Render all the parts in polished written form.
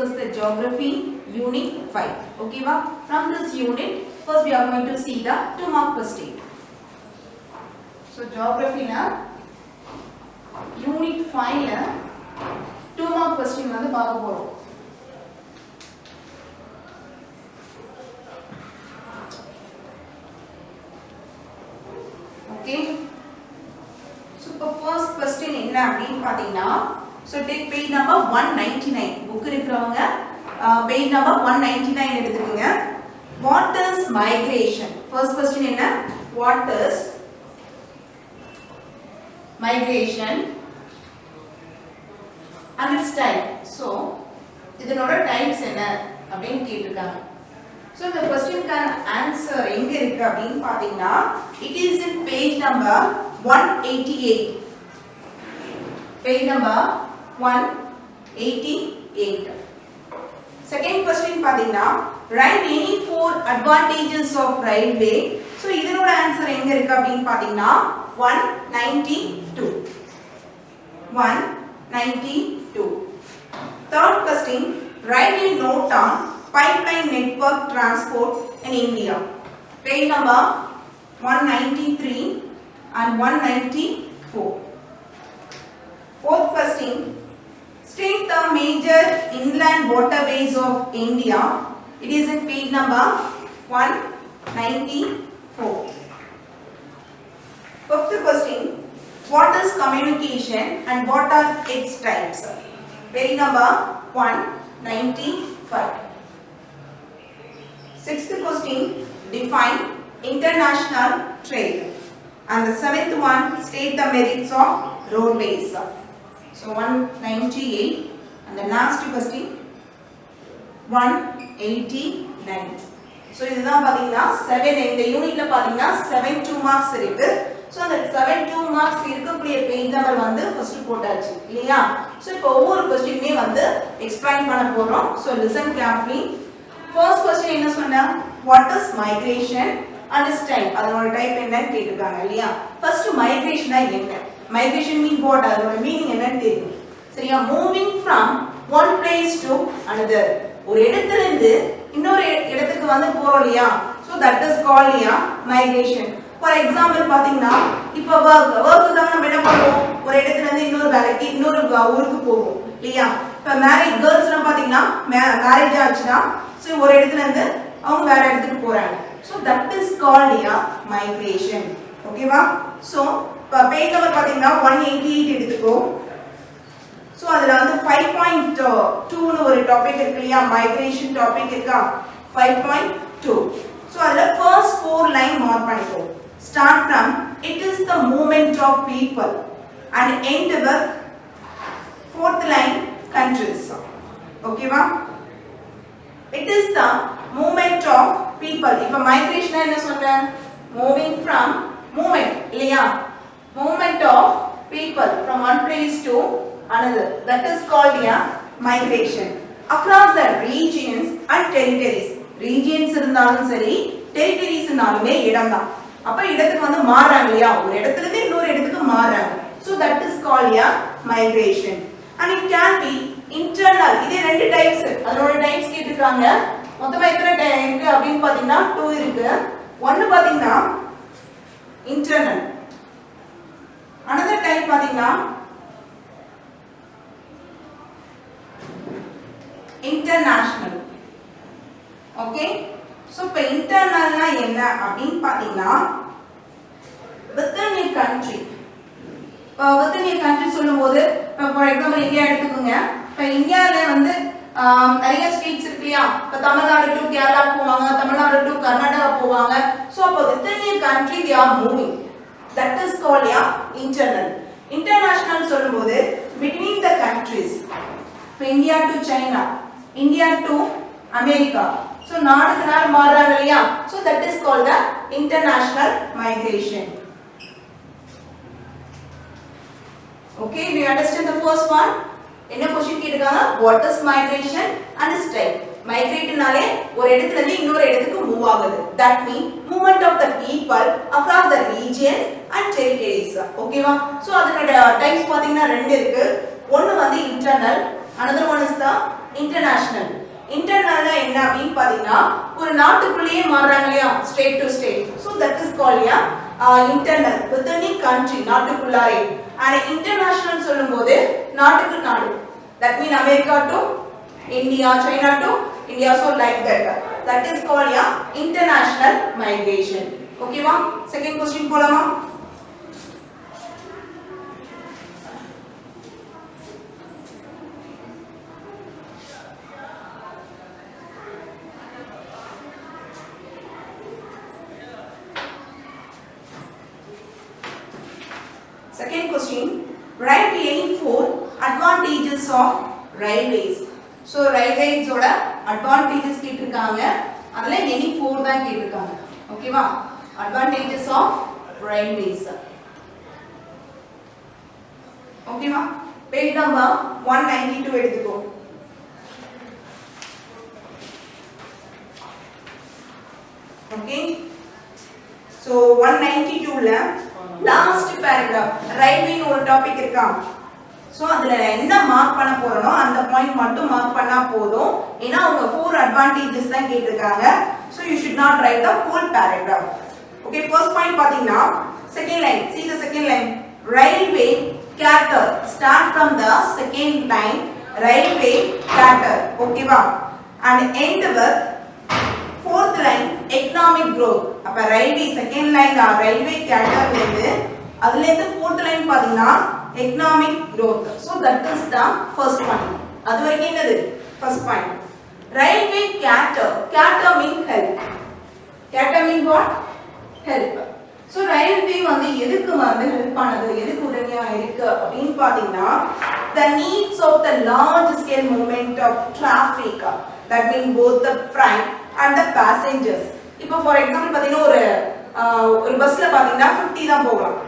discuss the geography unit 5. Okay, from this unit, first we are going to see the 2-mark question. So geography na unit 5 la 2-mark question வந்து பார்க்க போறோம். Okay. So first question என்ன அப்படினு பாத்தீங்கன்னா, so take page number 199 book இருக்குறவங்க page number 199 எடுத்துக்கங்க. What is migration? First question என்ன? What is migration and its type? So இதனோட types என்ன அப்படினு கேட்டிருக்காங்க. So the question can answer எங்க இருக்கு அப்படினு பாத்தீங்கன்னா, it is in page number 188. Page number 188. Second question பாத்தீங்கன்னா, write any 4 advantages of railway. So இதனோட answer எங்க இருக்கு அப்படினு பாத்தீங்கன்னா 192. 192. Third question, write a note on pipeline network transport in India. Page number 193 and 194. Fourth question, state the major inland waterways of India. It is in page number 194. Fifth question, what is communication and what are its types? Page number 195. Sixth question, define international trade. And the seventh one, state the merits of roadways. So 198 and the last question 189. So இதுதான் பாத்தீங்கன்னா 7 இந்த யூனிட்ல பாத்தீங்கன்னா 7 2 marks இருக்கு. So அந்த 7 2 marks இருக்கக்கூடிய page number வந்து first போட்டாச்சு இல்லையா? So இப்போ ஒவ்வொரு क्वेश्चनமே வந்து எக்ஸ்பிளைன் பண்ண போறோம். So listen carefully. First question என்ன சொன்னா, what is migration and its type? அதோட டைப் என்னன்னு கேட்டிருக்காங்க இல்லையா? First migration என்ன? Migration mean what? அதோட மீனிங் என்னன்னு தெரியும். சரியா? Moving from one place to another. ஒரு இடத்துல இருந்து இன்னொரு இடத்துக்கு வந்து போறோம் இல்லையா? So that is called migration. For example பாத்தீங்கன்னா, இப்போ workக்காக நம்ம என்ன பண்ணுவோம்? ஒரு இடத்துல இருந்து இன்னொரு வேலைக்கு இன்னொரு ஊருக்கு போவோம் இல்லையா? இப்போ மேரேஜ் கேர்ள்ஸ்லாம் பாத்தீங்கன்னா மேரேஜ் ஆச்சுனா so ஒரு இடத்துல இருந்து அவங்க வேற இடத்துக்கு போறாங்க. So that is called migration. ஓகேவா? So பேஜ் நம்பர் பாத்தீங்கன்னா 188 எடுத்துக்கோ. சோ அதுல வந்து 5.2 னு ஒரு டாபிக் இருக்கு இல்லையா, மைக்ரேஷன் டாபிக் இருக்கா 5.2. சோ அதுல first 4 லைன் மார்க் பண்ணிக்கோ. Start from it is the movement of people and end with 4th line countries. ஓகேவா? It is the movement of people. இப்ப மைக்ரேஷன் என்ன சொல்றேன்? Moving from movement இல்லையா? Movement of people from one place to another. That is called migration. Across the regions and territories. Regions இருந்தாலும் சரி, territories இருந்தாலுமே இடம் தான். அப்ப இடத்துக்கு வந்து மாறாங்க இல்லையா? ஒரு இடத்துல இருந்து இன்னொரு இடத்துக்கு மாறாங்க. So that is called migration. And it can be internal. இது ரெண்டு டைப்ஸ். அதோட டைப்ஸ் கேட்டிருக்காங்க. மொத்தமா எத்தனை இருக்கு அப்படினு பாத்தீங்கன்னா 2 இருக்கு. ஒன்னு பாத்தீங்கன்னா internal. Another type பாத்தீங்கன்னா international. Okay? So இப்ப internal னா என்ன அப்படினு பாத்தீங்கன்னா within a country. within a country சொல்லும்போது for example இந்தியா எடுத்துக்கோங்க. இப்ப இந்தியால வந்து நிறைய ஸ்டேட்ஸ் இருக்கு இல்லையா? இப்ப தமிழ்நாடு டு கேரளா போவாங்க, தமிழ்நாடு டு கர்நாடகா போவாங்க. So அப்ப within a country they are moving. That is called internal. International சொல்லும்போது between the countries. இப்ப India to China, India to America. So நாடுக்கு நாடு மாறாங்க இல்லையா? So that is called the international migration. Okay, do you understand the first one? என்ன question கேட்டிருக்காங்க? What is migration and its type? Migrateனாலே ஒரு இடத்துல இருந்து இன்னொரு இடத்துக்கு மூவ் ஆகுது. That mean movement of the people across the regions and territories. ஓகேவா? So அதனோட டைப்ஸ் பாத்தீங்கன்னா ரெண்டு இருக்கு. ஒன்னு வந்து internal, another one is the international. Internal என்ன அப்படினு பாத்தீங்கன்னா ஒரு நாட்டுக்குள்ளேயே மாறுறாங்க இல்லையா, state to state, so that is called internal, within a country, நாட்டுக்குள்ளாரே. and international சொல்லும்போது நாட்டுக்கு நாடு, that mean America to India, China to India, so like that is called international migration. okay வா, second question போலாமா? Second question, write any 4 advantages of railways. So railways ஓட advantages கேட்டிருக்காங்க, அதுல any 4 தான் கேட்டிருக்காங்க. ஓகேவா, advantages of railways. ஓகேவா, page number 192 எடுத்துக்கோ. okay, so 192 ல லாஸ்ட் பேராகிராஃப் ரயில்வே ஒரு டாபிக் இருக்கா, சோ அதுல என்ன மார்க் பண்ண போறனோ அந்த பாயிண்ட் மட்டும் மார்க் பண்ணா போதும், ஏனா அவங்க 4 அட்வான்டேஜஸ் தான் கேட்டிருக்காங்க. so you should not write the whole paragraph. okay, first point பாத்தீங்கன்னா second line, see the second line, railway cater, start from the second line, railway cater, okay வா, and end with fourth line, economic growth. அப்ப railway second line railway cater ல அதுல இருந்து fourth line பாத்தீங்கன்னா economic growth, so that is the first point. அது வரைக்கும் என்னது first point. railway cater, cater mean help, cater mean what, help. so railway வந்து எதுக்கு வந்து ஹெல்ப் பண்ணுது, எதுக்கு உதவியா இருக்கு அப்படினு பாத்தீங்கன்னா the needs of the large scale movement of traffic, that mean both the freight and the passengers. இப்போ for example பாத்தீங்கன்னா ஒரு பஸ்ல பாத்தீங்கன்னா 50 தான் போகலாம்,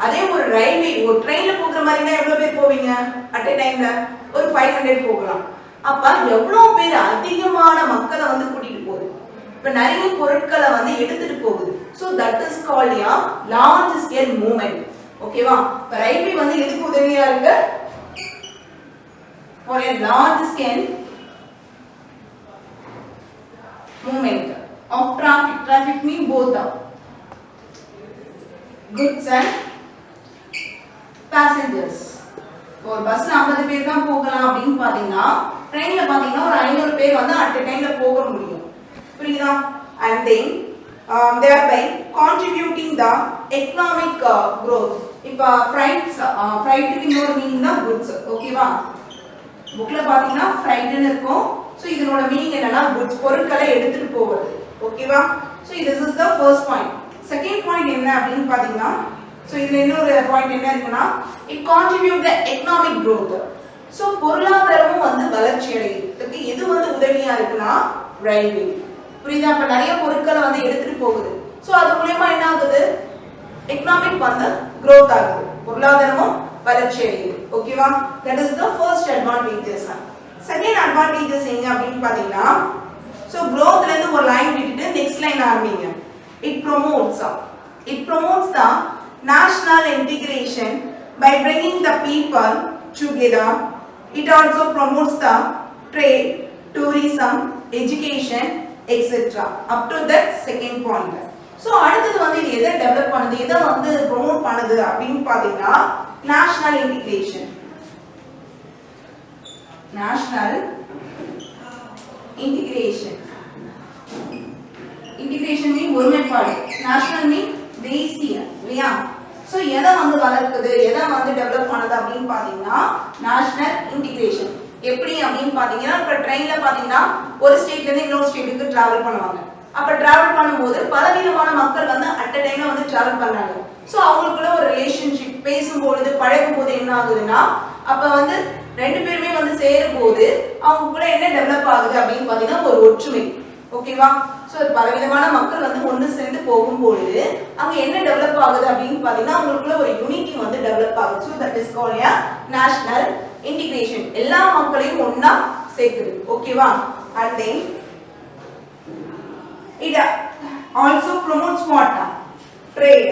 அதே ஒரு ரயில்வே ஒரு ட்ரெயின்ல போகிற மாதிரினா எவ்வளவு பேர் போவீங்க அட் a டைம்ல, ஒரு 500 போகலாம். அப்ப எவ்வளவு பேர் அதிகமான மக்களை வந்து கூட்டிட்டு போகுது, இப்ப நிறைய பொருட்களை வந்து எடுத்துட்டு போகுது, so that is called a large scale movement. ஓகேவா, இப்ப ரயில்வே வந்து எதுக்கு உதவியா இருக்கு, for a large scale movement of traffic. Traffic mean both the goods and passengers. ஒரு பஸ்ல 50 பேர் தான் போகலாம் அப்படினு பாத்தீங்கன்னா ட்ரெயின்ல பாத்தீங்கன்னா ஒரு 500 பேர் வந்து அட் a டைம்ல போக முடியும், புரியுதா? and then thereby contributing the economic growth. இப்ப freights க்கு இன்னொரு மீனிங் தான் goods. ஓகேவா, புக்ல பாத்தீங்கன்னா freight ன்னு இருக்கும், so இதனோட மீனிங் என்னன்னா goods, பொருட்களை எடுத்துட்டு போவது. ஓகேவா, so this is the first point. second point என்ன அப்படினு பாத்தீங்கன்னா, so இதுல இன்னொரு பாயிண்ட் என்ன இருக்குன்னா it contribute the economic growth. so பொருளாதாரமும் வந்து வளர்ச்சி அடையுதுக்கு எது வந்து உதவியா இருக்குன்னா ரயில்வே, புரியுதா? அப்ப நிறைய பொருட்களை வந்து எடுத்துட்டு போகுது, so அது மூலமா என்ன ஆகுது, economic வந்து growth ஆகுது, பொருளாதாரமும் வளர்ச்சி அடையுது. ஓகேவா, that is the first advantages. second advantages என்ன அப்படினு பாத்தீங்கன்னா, so growth ல இருந்து ஒரு லைன் விட்டுட்டு நெக்ஸ்ட் லைன் ஆரம்பிங்க. it promotes the national integration by bringing the people together. it also promotes the trade, tourism, education, etc. up to that second point. so அடுத்து வந்து இது எதை டெவலப் பண்ணுது, எதை வந்து ப்ரோமோட் பண்ணுது அப்படினு பாத்தீங்கன்னா national integration. national integration mean ஒருமைப்பாடு, national mean தேசிய, இல்லையா? சோ எதை வந்து வளர்க்குது, எதை வந்து டெவலப் பண்ணுது அப்படினு பாத்தீங்கன்னா national integration. எப்படி அப்படினு பாத்தீங்கன்னா இப்ப ட்ரெயின்ல பாத்தீங்கன்னா ஒரு ஸ்டேட்ல இருந்து இன்னொரு ஸ்டேட்டுக்கு டிராவல் பண்ணுவாங்க, அப்ப டிராவல் பண்ணும்போது பலவிதமான மக்கள் வந்து அட் a டைம்ல வந்து டிராவல் பண்றாங்க, சோ அவங்களுக்குள்ள ஒரு ரிலேஷன்ஷிப், பேசும்போது பழகும்போது என்ன ஆகுதுன்னா அப்ப வந்து ரெண்டு பேருமே வந்து சேரும்போது அவங்களுக்குள்ள என்ன டெவலப் ஆகுது அப்படினு பாத்தீங்கன்னா ஒரு ஒற்றுமை. ஓகேவா, சோ பலவிதமான மக்கள் வந்து ஒன்று சேர்ந்து போகும்போது அங்க என்ன டெவலப் ஆகுது அப்படினு பாத்தீங்கன்னா அவங்களுக்குள்ள ஒரு யூனிட்டி வந்து டெவலப் ஆகுது, so that is called a national integration. எல்லா மக்களையும் ஒண்ணா சேர்க்குது. ஓகேவா, and then it also promotes what, trade.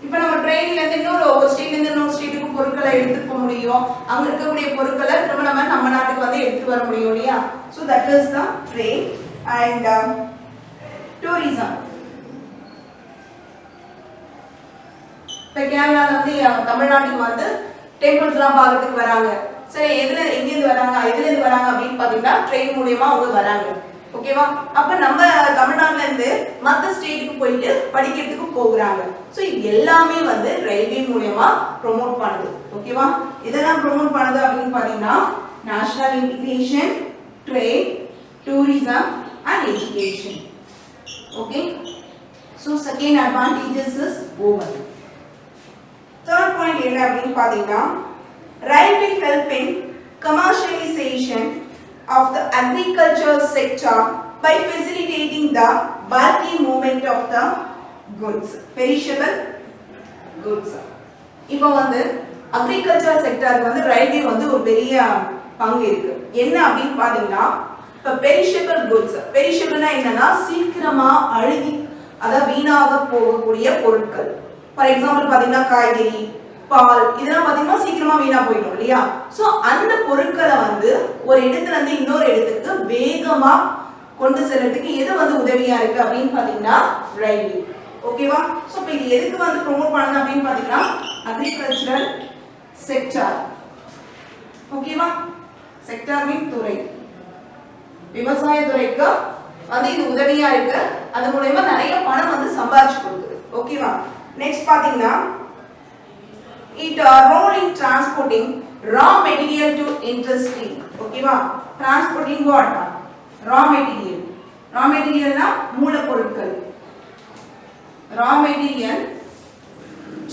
இப்போ நம்ம ட்ரெயின்ல இருந்து இன்னொரு ஸ்டேட்ல இருந்து இன்னொரு ஸ்டேட்டுக்கு பொருட்களை எடுத்துட்டு போக முடியும். அங்க இருக்கக்கூடிய பொருட்களை திரும்ப நம்ம நாட்டுக்கு வந்து எடுத்துட்டு வர முடியும் இல்லையா? So that is the train and tourism. இப்போ கேரளால வந்து தமிழ்நாட்டுக்கு வந்து டெம்பிள்ஸ்லாம் பார்க்கறதுக்கு வராங்க. சரி, எங்கேருந்து வராங்க, எதுலேருந்து வராங்க அப்படின்னு பார்த்தீங்கன்னா ட்ரெயின் மூலியமா அவங்க வராங்க. ஓகேவா? அப்ப நம்ம தமிழ்நாட்டுல இருந்து மற்ற ஸ்டேட்டுக்கு போயிட்டு படிக்கிறதுக்கு போகிறாங்க. ஸோ இது எல்லாமே வந்து ரயில்வே மூலியமா ப்ரொமோட் பண்ணுது. ஓகேவா? இதெல்லாம் ப்ரொமோட் பண்ணுது அப்படின்னு பார்த்தீங்கன்னா national integration, trade, tourism and education. Okay, so second advantages is over. Third point என்ன அப்படின்னு பார்த்தீங்கன்னா railway help in commercialization of the agriculture sector by facilitating the bulky movement of the goods, perishable goods. இப்போ வந்து agriculture செக்டாருக்கு வந்து railway வந்து ஒரு பெரிய பங்கு இருக்கு. என்ன அப்படின்னு பாத்தீங்கன்னா இப்போ perishable goods, பெரிஷபிள்னா என்னன்னா சீக்கிரமா அழுகி அதாவது வீணாக போகக்கூடிய பொருட்கள். ஃபார் எக்ஸாம்பிள் பாத்தீங்கன்னா காய்கறி, பால், இதெல்லாம் பாத்தீங்கன்னா சீக்கிரமா வீணா போயிடும் இல்லையா? சோ அந்த பொருட்களை வந்து ஒரு இடத்துல இருந்து இன்னொரு இடத்துக்கு வேகமா கொண்டு செல்றதுக்கு எது வந்து உதவியா இருக்கு அப்படின்னு பாத்தீங்கன்னா ரயில்வே. ஓகேவா? சோ இப்போ இது எதுக்கு வந்து ப்ரோமோட் பண்ணுது அப்படின்னு பாத்தீங்கன்னா அக்ரிகல்ச்சரல் செக்டார். ஓகேவா? செக்டார் மீன் துறை, விவசாய துறைக்கு வந்து இது உதவியா இருக்கு. அது மூலமா நிறைய பணம் வந்து சம்பாதிச்சு கொடுக்குது. ஓகேவா? நெக்ஸ்ட் பாத்தீங்கன்னா it role in transporting raw material to industry. ஓகேவா? transporting what? raw material. raw material னா மூலப்பொருட்கள். raw material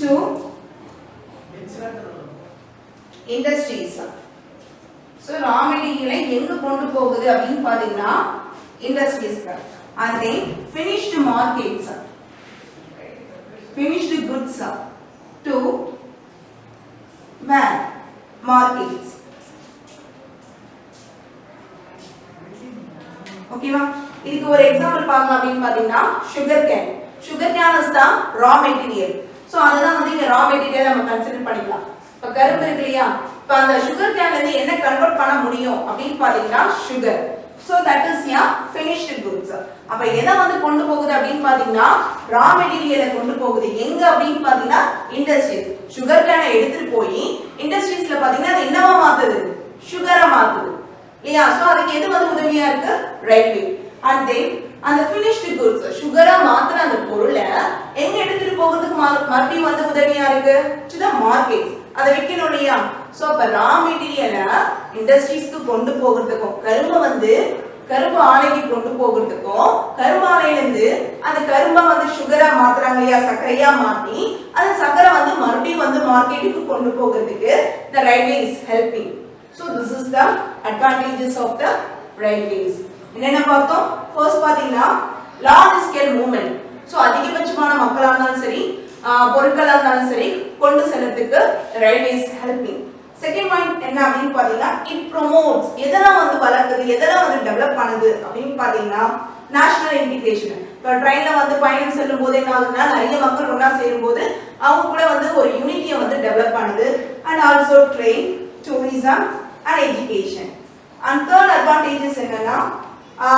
to industries. so raw material எங்க கொண்டு போகுது அப்படினு பாத்தீங்கன்னா industries-க்கு. and then finished markets, finished goods to where? markets. ஓகேவா? இதுக்கு ஒரு எக்ஸாம்பிள் பார்க்கலாம் அப்படின்னு பாத்தீங்கன்னா sugar cane. sugar cane is the raw material. So அததான் வந்து இங்க raw material நம்ம கன்சிடர் பண்ணிக்கலாம். இப்ப கரும்பு இருக்கு இல்லையா? இப்ப அந்த sugar cane இருந்து என்ன கன்வர்ட் பண்ண முடியும் அப்படின்னு பாத்தீங்கன்னா sugar. so that is a finished goods. அப்ப எதை வந்து கொண்டு போகுது அப்படின்னு பாத்தீங்கன்னா raw material கொண்டு போகுது. எங்க அப்படின்னு பாத்தீங்கன்னா industries. sugar cane எடுத்துட்டு போய் industries-ல பாத்தீங்கன்னா அது என்னவா மாத்துது? sugar-ஆ மாத்துது இல்லையா? சோ அதுக்கு எது வந்து உதவியா இருக்கு? railway. and then அந்த finished goods sugar-ஆ மாத்துற அந்த பொருளை எங்க எடுத்துட்டு போகிறதுக்கு மறுபடியும் வந்து உதவியா இருக்கு? to the markets. அதை விற்கணும் இல்லையா? சோ அப்ப raw material-ல industries-க்கு கொண்டு போகிறதுக்கும் கரும்பு வந்து கரும்பு ஆலைக்கு கொண்டு போகிறதுக்கும் கரும்பு ஆலையில இருந்து அந்த கரும்பை வந்து சுகரா மாத்துறாங்க இல்லையா? சர்க்கரையா மாத்தி அந்த சர்க்கரை வந்து மறுபடியும் வந்து மார்க்கெட்டுக்கு கொண்டு போகிறதுக்கு the railway is helping. so this is the advantages of the railways. என்னென்ன பார்த்தோம்? ஃபர்ஸ்ட் பாத்தீங்கன்னா large scale movement. so அதிகபட்சமான மக்களா இருந்தாலும் சரி பொருட்களா இருந்தாலும் சரி கொண்டு செல்றதுக்கு railway is helping. Second point என்ன அப்படின்னு பாத்தீங்கன்னா it promotes. எதெல்லாம் வந்து வளர்க்குது, எதெல்லாம் வந்து டெவலப் பண்ணுது அப்படின்னு பாத்தீங்கன்னா நேஷனல் இன்டிகிரேஷன். இப்போ ட்ரெயின்ல வந்து பயணம் செல்லும் போது என்ன ஆகுதுன்னா நிறைய மக்கள் ஒன்றா சேரும்போது அவங்க கூட வந்து ஒரு யூனிட்டியை வந்து டெவலப் பண்ணுது. And also train, tourism and education. And third advantages என்னன்னா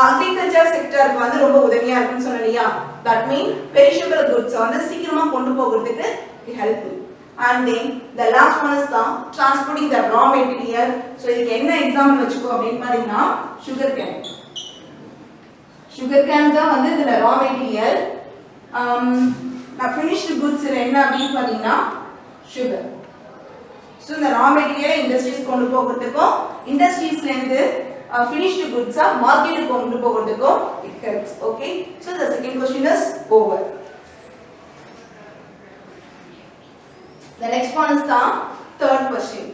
அக்ரிகல்ச்சர் செக்டருக்கு வந்து ரொம்ப உதவியா இருக்குன்னு சொன்னீங்க. தட் மீன் பெரிஷபிள் குட்ஸ் வந்து சீக்கிரமா கொண்டு போகிறதுக்கு it helps. and then the last one is the transporting the raw material. so இதுக்கு என்ன எக்ஸாம்பிள் வெச்சுக்கோ அப்படினு பாத்தீங்கன்னா sugar cane. sugar cane தான் வந்து இந்த raw material. finished goods என்ன அப்படினு பாத்தீங்கன்னா sugar. so இந்த raw material industries கொண்டு போகிறதுக்கும் industries-ல இருந்து finished goods மார்க்கெட்டுக்கு கொண்டு போகிறதுக்கும் it helps. okay, so the second question is over. The next one is the third question.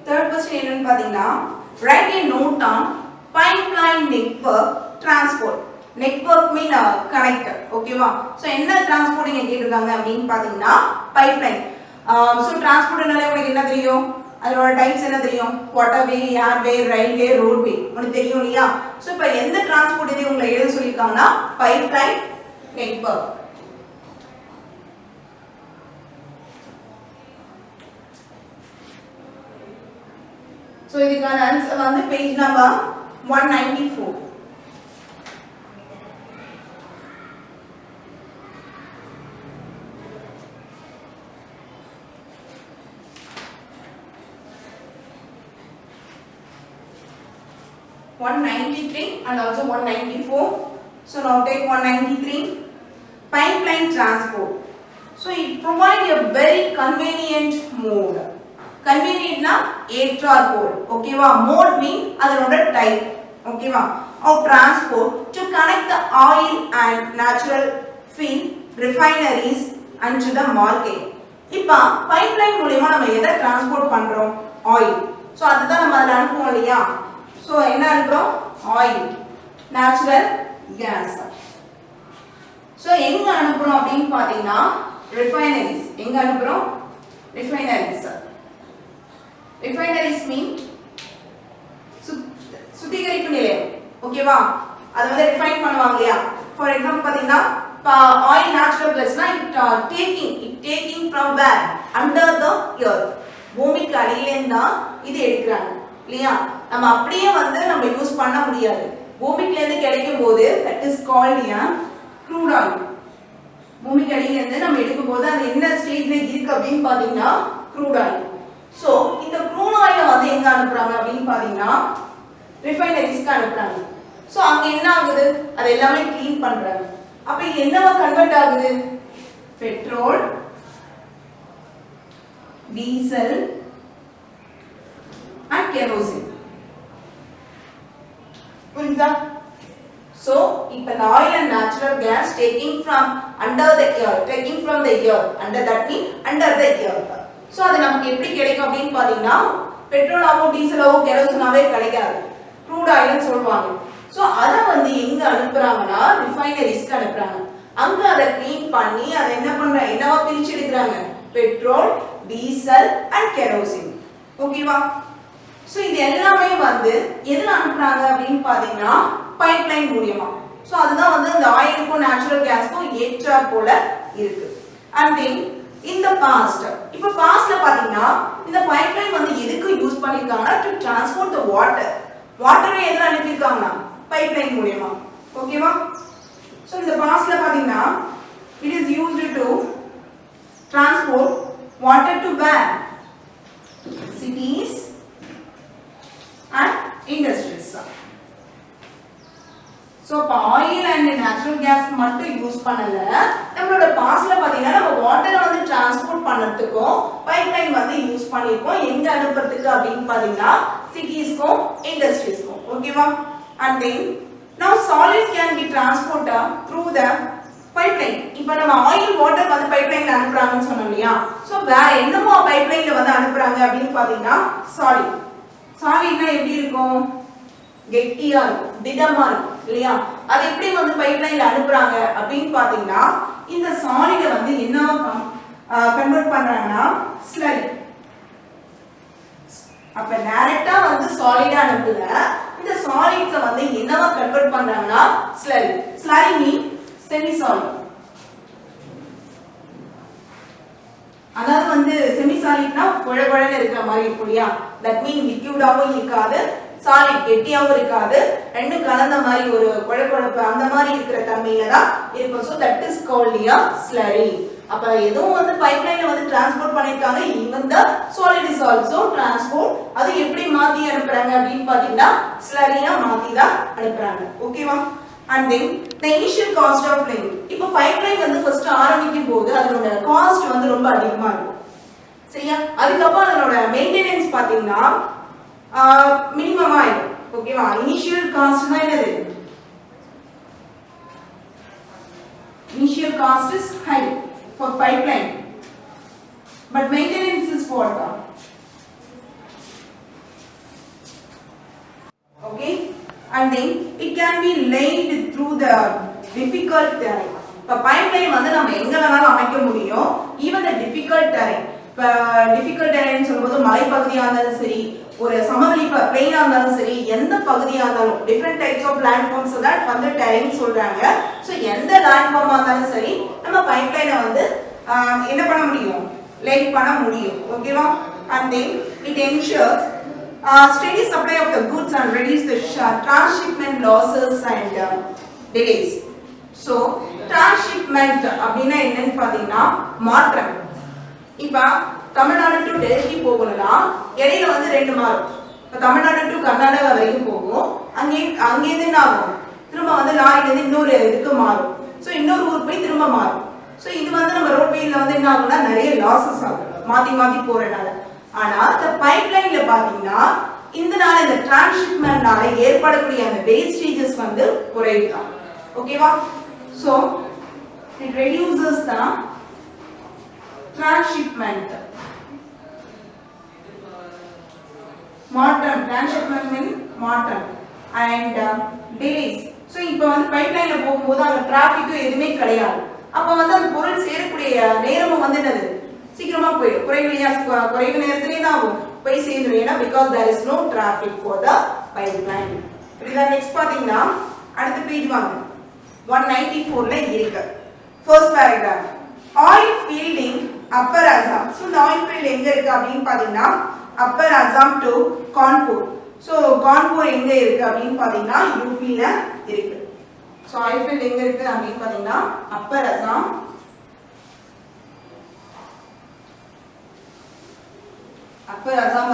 Third question question என்னன்னு பாத்தீங்கன்னா write a note on pipeline network transport. Network mean connector. ஓகேவா? So என்ன transport இங்க கேட்டிருக்காங்க அப்படினு பாத்தீங்கன்னா pipeline. So transportனாலே உங்களுக்கு என்ன தெரியும்? அதோட டைப்ஸ் என்ன தெரியும்? Waterway, airway, railway, roadway. உங்களுக்கு தெரியும் இல்லையா? சோ இப்போ எந்த டிரான்ஸ்போர்ட் இது உங்களை எழுத சொல்லிருக்காங்கன்னா பைப்லைன் நெட்வொர்க். சோ இதுக்கான ஆன்சர் வந்து page number 194. and also 194. So now take 193. Pipeline transport. So it provides a very convenient mode. Convenient na ஏற்றார் போல். Okay வா? Mode mean அதனோட type. Okay வா? Of transport to connect the oil and natural fuel refineries and to the market. இப்போ pipeline மூலமா நம்ம எதை transport பண்றோம்? Oil. So அதுதான் நம்ம அதல அனுப்புவோம் இல்லையா? So என்ன அனுப்புறோம்? Oil, natural gas. So எங்க அனுப்புறோம் அப்படினு பாத்தீங்கன்னா refineries. எங்க அனுப்புறோம்? Refineries. Refineries mean சுத்திகரிப்பு நிலையம். ஓகேவா? அது வந்து refine பண்ணுவாங்க இல்லையா? For example பாத்தீங்கன்னா oil natural gasனா taking from where? Under the earth. பூமிக்கு அடியில இருந்தா இது எடுக்கறாங்க. இல்லையா? நம்ம அப்படியே வந்து நம்ம யூஸ் பண்ண முடியாது. பூமியில இருந்து கிடைக்கும்போது that is called crude oil. பூமிக்கு அடியில இருந்து நம்ம எடுக்கும்போது அது என்ன ஸ்டேஜ்ல இருக்கு அப்படினு பாத்தீங்கன்னா crude oil. சோ இந்த crude oil வந்து எங்க அனுப்புறாங்க அப்படினு பாத்தீங்கன்னா ரிஃபைனரிஸ்க்கு அனுப்புறாங்க. சோ அங்க என்ன ஆகுது? அது எல்லாமே க்ளீன் பண்றாங்க. அப்ப இது என்னவா கன்வர்ட் ஆகுது? Petrol, diesel and kerosene. புரியுதா? So இப்போ the oil and natural gas taking from the earth, under that mean under the earth. So அது நமக்கு எப்படி கிடைக்கும் அப்படினு பாத்தீங்கன்னா பெட்ரோலாவோ டீசலாவோ கெரோசினாவே கிடைக்காது. crude oil னு சொல்வாங்க. So அத வந்து எங்க அனுப்புறாங்கன்னா ரிஃபைனரிஸ்க்கு அனுப்புறாங்க. அங்க அத க்ளீன் பண்ணி அத என்னவா பிரிச்சு எடுக்கறாங்க? Petrol, diesel and kerosene. ஓகேவா? சோ இது எல்லாமே வந்து எதுல அனுப்புறாங்க அப்படினு பாத்தீங்கன்னா பைப்லைன் மூலமா. சோ அதுதான் வந்து இந்த ஆயிலுக்கும் நேச்சுரல் கேஸ்க்கும் ஏற்றார் போல இருக்கு. And then in the past, இப்போ பாஸ்ட்ல பாத்தீங்கன்னா இந்த பைப்லைன் வந்து எதுக்கு use பண்ணிருக்காங்கன்னா to transport the water. வாட்டரை எதுல அனுப்பிருக்காங்கன்னா பைப்லைன் மூலமா. ஓகேவா? சோ இந்த பாஸ்ட்ல பாத்தீங்கன்னா it is used to transport water to where? Cities and industries. So oil and natural gas மட்டும் யூஸ் பண்ணல. நம்மளோட பாஸ்ட்ல பாத்தீங்கன்னா நம்ம வாட்டரை வந்து டிரான்ஸ்போர்ட் பண்ணதுக்கும் பைப்லைன் வந்து யூஸ் பண்ணிருக்கோம். எங்க அனுப்புறதுக்கு அப்படினு பாத்தீங்கன்னா சிட்டிஸ்க்கும் இண்டஸ்ட்ரீஸ்க்கும். ஓகேவா? And then now solids can be transported through the pipeline. இப்போ நம்ம ஆயில் வாட்டர் வந்து பைப்லைன்ல அனுப்புறாங்கன்னு சொன்னோம் இல்லையா? சோ வேற என்னமோ பைப்லைன்ல வந்து அனுப்புறாங்க அப்படினு பாத்தீங்கன்னா சாலிட். சாலிட்னா எப்படி இருக்கும்? கெட்டியா இருக்கும், திடமா இருக்கும் இல்லையா? அது எப்படி வந்து பைப்லைன்ல அனுப்புறாங்க அப்படினு பாத்தீங்கன்னா இந்த சாலிட வந்து என்னவா கன்வர்ட் பண்றாங்கன்னா ஸ்லரி. அப்ப டைரக்ட்டா வந்து சாலிடா அனுப்புல, இந்த சாலிட்ஸ வந்து என்னவா கன்வர்ட் பண்றாங்கன்னா ஸ்லரி. ஸ்லரி மீன் செமி சாலிட். அதாவது வந்து செமி சாலிட்னா குழகுழன்னு இருக்கிற மாதிரி இருக்கும் இல்லையா? தட் மீன் லிக்விடாவும் இருக்காது, சாலிட் கெட்டியாவும் இருக்காது, ரெண்டும் கலந்த மாதிரி ஒரு குழகுழப்பு அந்த மாதிரி இருக்கிற தன்மையில தான் இருக்கும். So that is called slurry. அப்ப எதுவும் வந்து பைப்லைன்ல வந்து டிரான்ஸ்போர்ட் பண்ணிருக்காங்க. Even the solid is also transport. அது எப்படி மாத்தி அனுப்புறாங்க அப்படினு பாத்தீங்கன்னா ஸ்லரியா மாத்தி தான் அனுப்புறாங்க. ஓகேவா? And then the initial cost of laying. இப்போ பைப்லைன் வந்து ஃபர்ஸ்ட் ஆரம்பிக்கும் போது அதோட காஸ்ட் வந்து ரொம்ப அதிகமா இருக்கும். சரியா? அதுக்கு அப்புறம் அதோட மெயின்டெனன்ஸ் பாத்தீங்கன்னா மினிமமா இருக்கும். ஓகேவா? இனிஷியல் காஸ்ட்னா என்னது? Initial cost is high for pipeline, but maintenance is what? and then it can be laid through the difficult terrain. இப்ப பைப்லைன் வந்து நம்ம எங்க வேணாலும் அமைக்க முடியும், even the difficult terrain. இப்ப difficult terrain சொல்லும்போது மலைப்பகுதியா இருந்தாலும் சரி, ஒரு சமவெளி பிளெயினா இருந்தாலும் சரி, எந்த பகுதியா இருந்தாலும் different types of landforms that வந்து terrain சொல்றாங்க. சோ எந்த landform இருந்தாலும் சரி நம்ம பைப்லைனை வந்து என்ன பண்ண முடியும், லே பண்ண முடியும். ஓகேவா? and then it ensures steady supply of the goods and reduce the transshipment losses and delays. So transshipment அப்படினா என்னன்னு பாத்தீங்கன்னா மாற்றம். இப்ப தமிழ்நாடு டு டெல்லி போகணும்னா இடையில வந்து ரெண்டு மாறும். இப்ப தமிழ்நாடு டு கர்நாடகா வரைக்கும் போகும், அங்கேருந்து என்ன ஆகும், திரும்ப வந்து லாரில இருந்து இன்னொரு இதுக்கு மாறும். சோ இன்னொரு ஊருக்கு போய் திரும்ப மாறும். சோ இது வந்து நம்ம ரோட்வேல வந்து என்ன ஆகும்னா நிறைய லாசஸ் ஆகும் மாத்தி மாத்தி போறனால. ஆனா இந்த பைப்லைன்ல பாத்தீங்கன்னா இதனால இந்த டிரான்ஸ்ஷிப்மென்ட்னால ஏற்படக்கூடிய அந்த வேஸ்டேஜஸ் வந்து குறையுது. ஓகேவா? So it reduces the transshipment. மாற்றம், transshipment means மாற்றம் and delays. சோ இப்போ வந்து பைப்லைன்ல போகும்போது அங்க டிராஃபிக் எதுவுமே கிடையாது. அப்ப வந்து அந்த பொருள் சேரக்கூடிய நேரமும் வந்து என்னது சீக்கிரமா போயிடும். குறைவு நேரத்திலே தான் ஆகும் போய் சேர்ந்துடும். ஏன்னா because there is no traffic for the pipeline. இதுல நெக்ஸ்ட் பாத்தீங்கன்னா அடுத்த பேஜ் வாங்க. 194ல இருக்கு. First paragraph. Oil field in Upper Assam. So இந்த ஆயில் ஃபீல்ட் எங்க இருக்கு அப்படினு பாத்தீங்கன்னா Upper Assam to Kanpur. So Kanpur எங்க இருக்கு அப்படினு பாத்தீங்கன்னா யூபில இருக்கு. சோ ஆயில் ஃபீல்ட் எங்க இருக்கு அப்படினு பாத்தீங்கன்னா அப்பர் அசாம்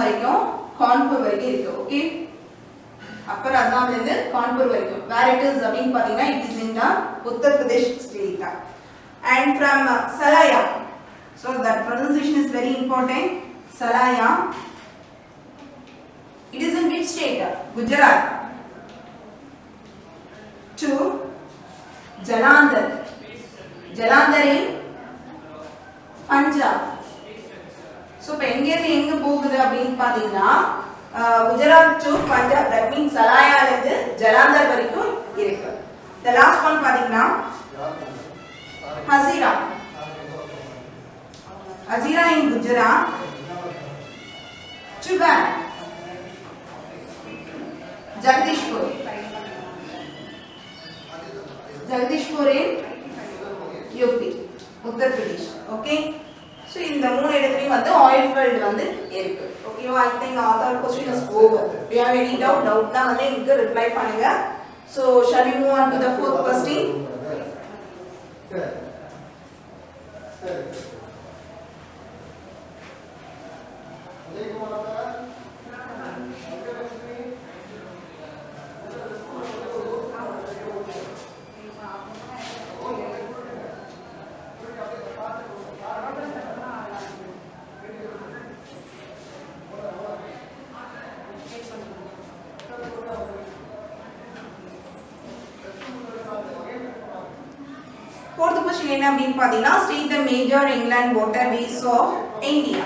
வரைக்கும் கான்பூர் வரைக்கும் இருக்கு. ஓகே, அப்பர் அசாம்ல இருந்து கான்பூர் வரைக்கும். வேர் இட் இஸ் அப்படினு பாத்தீங்கன்னா it is in Uttar Pradesh state. and from Salaya, so that pronunciation is very important. Salaya, it is in which state? Gujarat. to Jalandhar in Punjab. so இப்ப எங்க இருந்து எங்க போகுது அப்படினு பாத்தீங்கன்னா Gujarat to Punjab, that means Salaya ல இருந்து ஜலாந்தர் வரைக்கும் இருக்கு. the last one பாத்தீங்கன்னா Hazira in Gujarat to where? Jagdishpur in UP, Uttar Pradesh. Okay, so இந்த மூணு இடத்துலயும் வந்து ஆயில் ஃபீல்ட் வந்து இருக்கு. ஓகேவா? I think author question is over. Do you have any doubt னா வந்து இங்க ரிப்ளை பண்ணுங்க. So shall we move on to the fourth question? Fourth question என்ன அப்படினு பாத்தீங்கன்னா state the major inland waterways of India.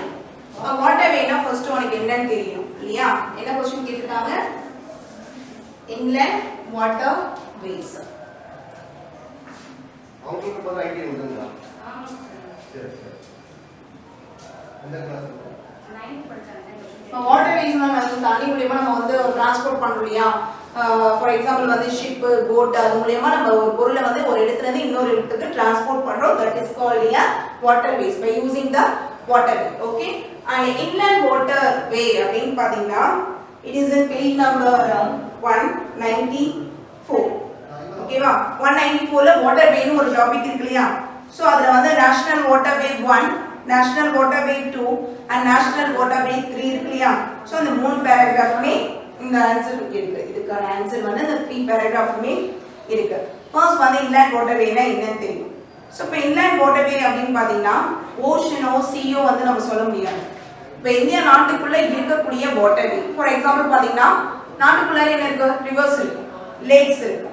waterwayனா first உனக்கு என்னன்னு தெரியணும் இல்லையா? என்ன क्वेश्चन கேட்டிருக்காங்க? inland waterways. அவங்களுக்கு பல ஐடியா இருக்குங்களா? சரி சரி. அந்த கிளாஸ் 9th படிச்சாங்க. waterwaysனா நம்ம தண்ணி மூலமா நம்ம வந்து டிரான்ஸ்போர்ட் பண்றோம் இல்லையா? for example வந்து ship, boat அது மூலமா நம்ம ஒரு பொருளை வந்து ஒரு இடத்துல இருந்து இன்னொரு இடத்துக்கு டிரான்ஸ்போர்ட் பண்றோம். that is called a waterways by using the waterway. okay, and inland waterway அப்படினு பாத்தீங்கன்னா it is in page number 194. ஓகேவா? 194ல waterway னு ஒரு டாபிக் இருக்கு இல்லையா? சோ அதுல வந்து national waterway 1, national waterway 2 and national waterway 3 இருக்கு இல்லையா? சோ அந்த மூணு பேராகிராஃப்மே இந்த ஆன்சர் இருக்கு. இதுக்கான ஆன்சர் வந்து இந்த 3 பேராகிராஃப்மே இருக்கு. ஃபர்ஸ்ட் வந்து இன்லேண்ட் வாட்டர்வேனா என்னன்னு தெரியும். சோ இப்போ இன்லேண்ட் வாட்டர்வே அப்படினு பாத்தீங்கன்னா ஓஷனோ சீயோ வந்து நம்ம சொல்ல முடியாது. இப்போ இந்தியா நாட்டுக்குள்ள இருக்கக்கூடிய வாட்டர்வே ஃபார் எக்ஸாம்பிள் பாத்தீங்கன்னா நாட்டுக்குள்ள என்ன இருக்கு? ரிவர்ஸ் இருக்கு, லேக்ஸ் இருக்கு,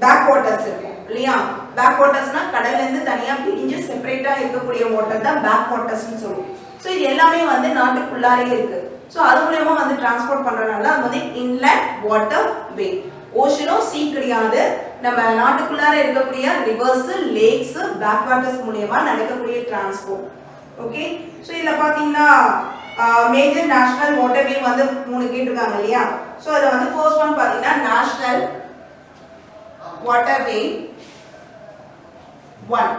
பேக் வாட்டர்ஸ் இருக்கு இல்லையா? பேக் வாட்டர்ஸ்னா கடல்ல இருந்து தனியா பிரிஞ்சு செப்பரேட்டா இருக்கக்கூடிய வாட்டர் தான் பேக் வாட்டர்ஸ்னு சொல்லுவோம். சோ இது எல்லாமே வந்து நாட்டுக்குள்ளாரே இருக்கு. ஸோ அது மூலமா வந்து டிரான்ஸ்போர்ட் பண்றதுனால அது வந்து இன்லெட் வாட்டர் வே. ஓஷனோ சீ கிடையாது, நம்ம நாட்டுக்குள்ளார இருக்கக்கூடிய ரிவர்ஸ், லேக்ஸ், பேக் வாட்டர்ஸ் மூலமா நடக்கக்கூடிய டிரான்ஸ்போர்ட். ஓகே, ஸோ இதுல பாத்தீங்கன்னா மேஜர் நேஷனல் வாட்டர்வே வந்து 3 கேட்டிருக்காங்க இல்லையா. ஸோ அதில் வந்து ஃபர்ஸ்ட் ஒன் பாத்தீங்கன்னா national waterway 1.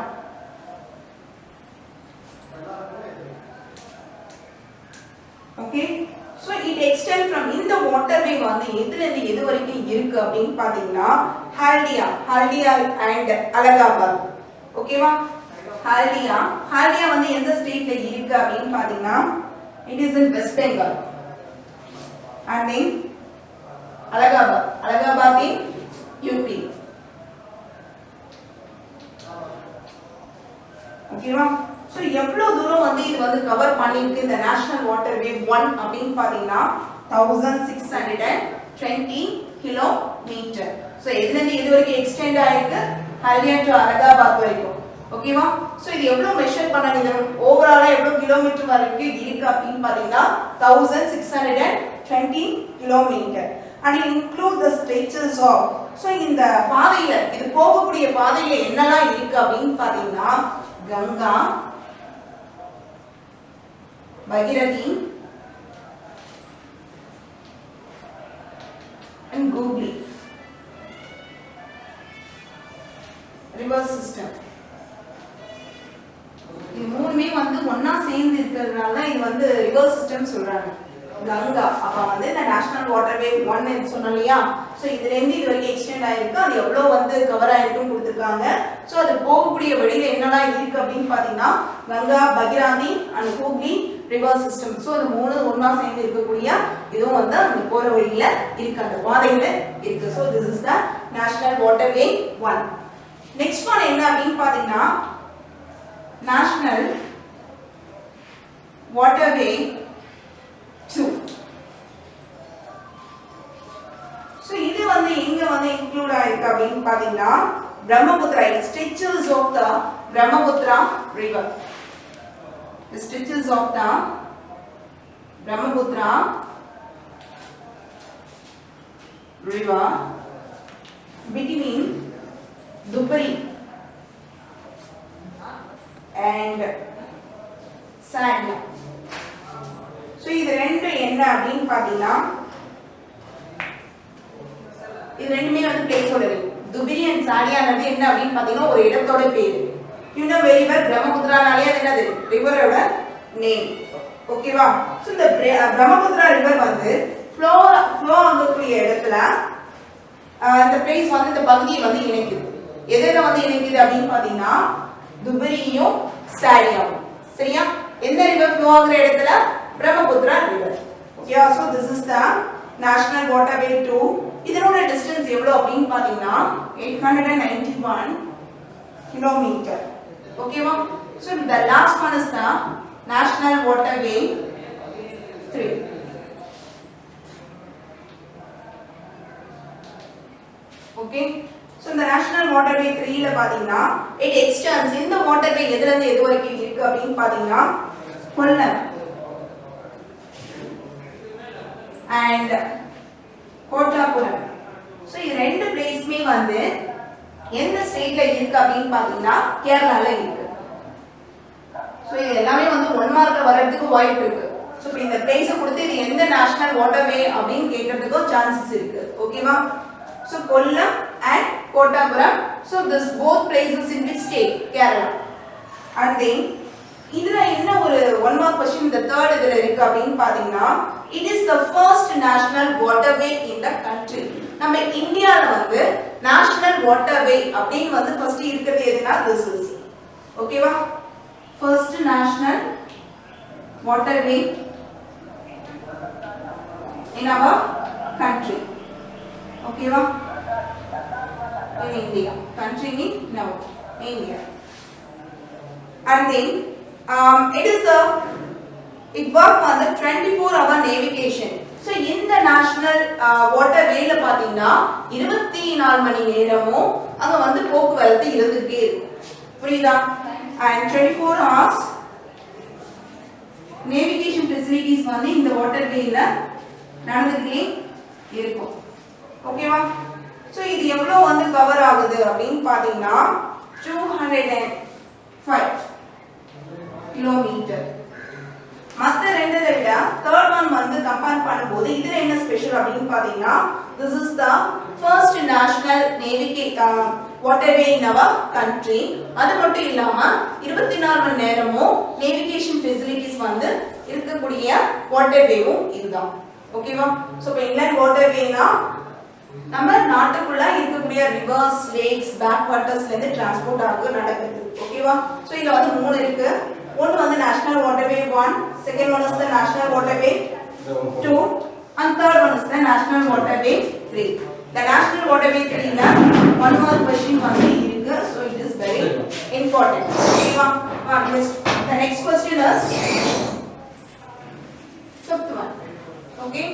Okay, so it extends from இந்த waterway வந்து எதுல இருந்து எது வரைக்கும் இருக்கு அப்படினு பாத்தீங்கன்னா ஹல்டியா and அலகாபாத். ஓகேவா, ஹல்டியா வந்து எந்த ஸ்டேட்ல இருக்கு அப்படினு பாத்தீங்கன்னா it is in West Bengal, and then Allahabad in UP. ஓகேவா, சோ எவ்வளவு தூரம் வந்து இது வந்து கவர் பண்ணிருக்கு இந்த நேஷனல் வாட்டர்வே 1 அப்படினு பாத்தீங்கன்னா 1620 கிலோமீட்டர். சோ இதுல இருந்து இது வரைக்கும் எக்ஸ்டெண்ட் ஆயிருக்கு ஹல்டியா டு அலகாபாத் வரைக்கும். ஓகேவா, சோ இது எவ்வளவு மெஷர் பண்ணாங்க, இது ஓவராலா எவ்வளவு கிலோமீட்டர் வரைக்கும் இருக்கு அப்படினு பாத்தீங்கன்னா 1620 kilometre. and it include the stretches of, so இந்த பாதையில இது போகக்கூடிய பாதையில என்னலாம் இருக்கு அப்படினு பாத்தீங்கன்னா Ganga, Bagirathi and Hooghly river system. இது மூணுமே வந்து ஒண்ணா சேர்ந்து இருக்கிறதுனால இது வந்து ரிவர் சிஸ்டம் சொல்றாங்க. கங்கா அப்ப வந்து இந்த நேஷனல் வாட்டர்வே 1 ன்னு சொன்னலையா, சோ இதுல இருந்து இது வரைக்கும் எக்ஸ்டெண்ட் ஆயிருக்கு, அது எவ்வளவு வந்து கவர் ஆயிருக்குன்னு கொடுத்திருக்காங்க. சோ அது போகக்கூடிய வழியில என்னலாம் இருக்கு அப்படினு பாத்தீங்கன்னா Ganga, Bhagirathi and Hooghly river system. So அது மூணு ஒண்ணா சேர்ந்து இருக்கக்கூடிய இதுவும் வந்து அந்த போற வழியில இருக்கு, அந்த பாதையில இருக்கு. So this is the national waterway 1. Next one என்ன அப்படினு பாத்தீங்கன்னா national waterway 2. so இது வந்து எங்க வந்து இன்க்ளூட் ஆயிருக்கு அப்படினு பாத்தீங்கன்னா Brahmaputra, it stretches of the Brahmaputra river, the stretches of the Brahmaputra river between Dhubri and Sandla. so இது ரெண்டு என்ன அப்படினு பாத்தீங்கன்னா இது ரெண்டுமே வந்து பிளேஸோட இருக்கு. துபிரி அண்ட் சாலியானது என்ன அப்படினு பாத்தீங்கன்னா ஒரு இடத்தோட பேரு. you know very well பிரம்மபுத்திரானாலே அது என்னது ரிவரோட நேம். ஓகேவா, சோ இந்த பிரம்மபுத்திரா ரிவர் வந்து ஃப்ளோ ஆகக்கூடிய இடத்துல இந்த பிளேஸ் வந்து இந்த பகுதியை வந்து இணைக்குது. எதெல்ல வந்து இணைக்குது அப்படினு பாத்தீங்கன்னா துபரியும் சாலியாவும். சரியா, எந்த ரிவர் ஃப்ளோ ஆகுற இடத்துல Brahmaputra river. yeah, so this is the national waterway 2. இதனோட டிஸ்டன்ஸ் எவ்வளவு அப்படினு பாத்தீங்கன்னா 891 கிலோமீட்டர். ஓகேவா, so the last one is the national waterway 3. okay, so இந்த national waterway 3 ல பாத்தீங்கன்னா it extends, இந்த waterway எதுல இருந்து எது வரைக்கும் இருக்கு அப்படினு பாத்தீங்கன்னா கொல்லம் and கோட்டாபுரம். சோ இது ரெண்டு பிளேஸ்மே வந்து எந்த ஸ்டேட்ல இருக்கு அப்படினு பாத்தீங்கன்னா கேரளால இருக்கு. சோ இது எல்லாமே வந்து 1 மார்க்ல வரதுக்கு வாய்ப்பு இருக்கு. சோ இப்போ இந்த பிளேஸ கொடுத்து இது எந்த நேஷனல் வாட்டர்வே அப்படினு கேக்குறதுக்கு சான்சஸ் இருக்கு. ஓகேவா, so Kollam and கோட்டாபுரம். so this both places in which state? Kerala. and then இதுல என்ன ஒரு 1 மார்க் क्वेश्चन இந்த தேர்ட் இதுல இருக்கு அப்படினு பாத்தீங்கன்னா it is the first national waterway in the country. நம்ம இந்தியால வந்து national waterway அப்படினு வந்து ஃபர்ஸ்ட் இருக்குது எதுனா this is. ஓகேவா, first national waterway in our country. ஓகேவா, in India, country in now India. and then it work on the 24-hour navigation. so இந்த national waterway ல பாத்தீங்கன்னா 24 மணி நேரமும் அங்க வந்து போக்குவரத்து இருந்துட்டே இருக்கும். புரியுதா, and 24 hours நேவிகேஷன் ஃபெசிலிட்டிஸ் வந்து இந்த வாட்டர் வேல நடந்துட்டே இருக்கும். ஓகேவா? சோ இது எவ்வளவு வந்து கவர் ஆகுது அப்படினு பாத்தீங்கன்னா 205 கிலோமீட்டர். மத்த ரெண்டை விட third one வந்து கம்பேர் பண்ணும்போது இதுல என்ன ஸ்பெஷல் அப்படினு பாத்தீங்கன்னா this is the first national waterway in our country. அது மட்டும் இல்லாம 24 மணி நேரமும் நேவிகேஷன் ஃபெசிலிட்டிஸ் வந்து இருக்கக்கூடிய வாட்டர்வேவும் இதுதான். ஓகேவா? சோ இப்போ இன்லைன் வாட்டர்வேனா நம்ம நாட்டுக்குள்ள இருக்கக்கூடிய ரிவர்ஸ், லேக்ஸ், பேக் வாட்டர்ஸ்ல இருந்து டிரான்ஸ்போர்ட் ஆக நடக்குது. ஓகேவா? சோ இதுல வந்து மூணு இருக்கு. ஒன்னு வந்து national waterway 1, second one is the national waterway 2 and third one is the national waterway 3. The national waterway 3 ல one more question வந்து இருக்கு. So it is very important. ஓகேவா? The next question is fifth one. Okay?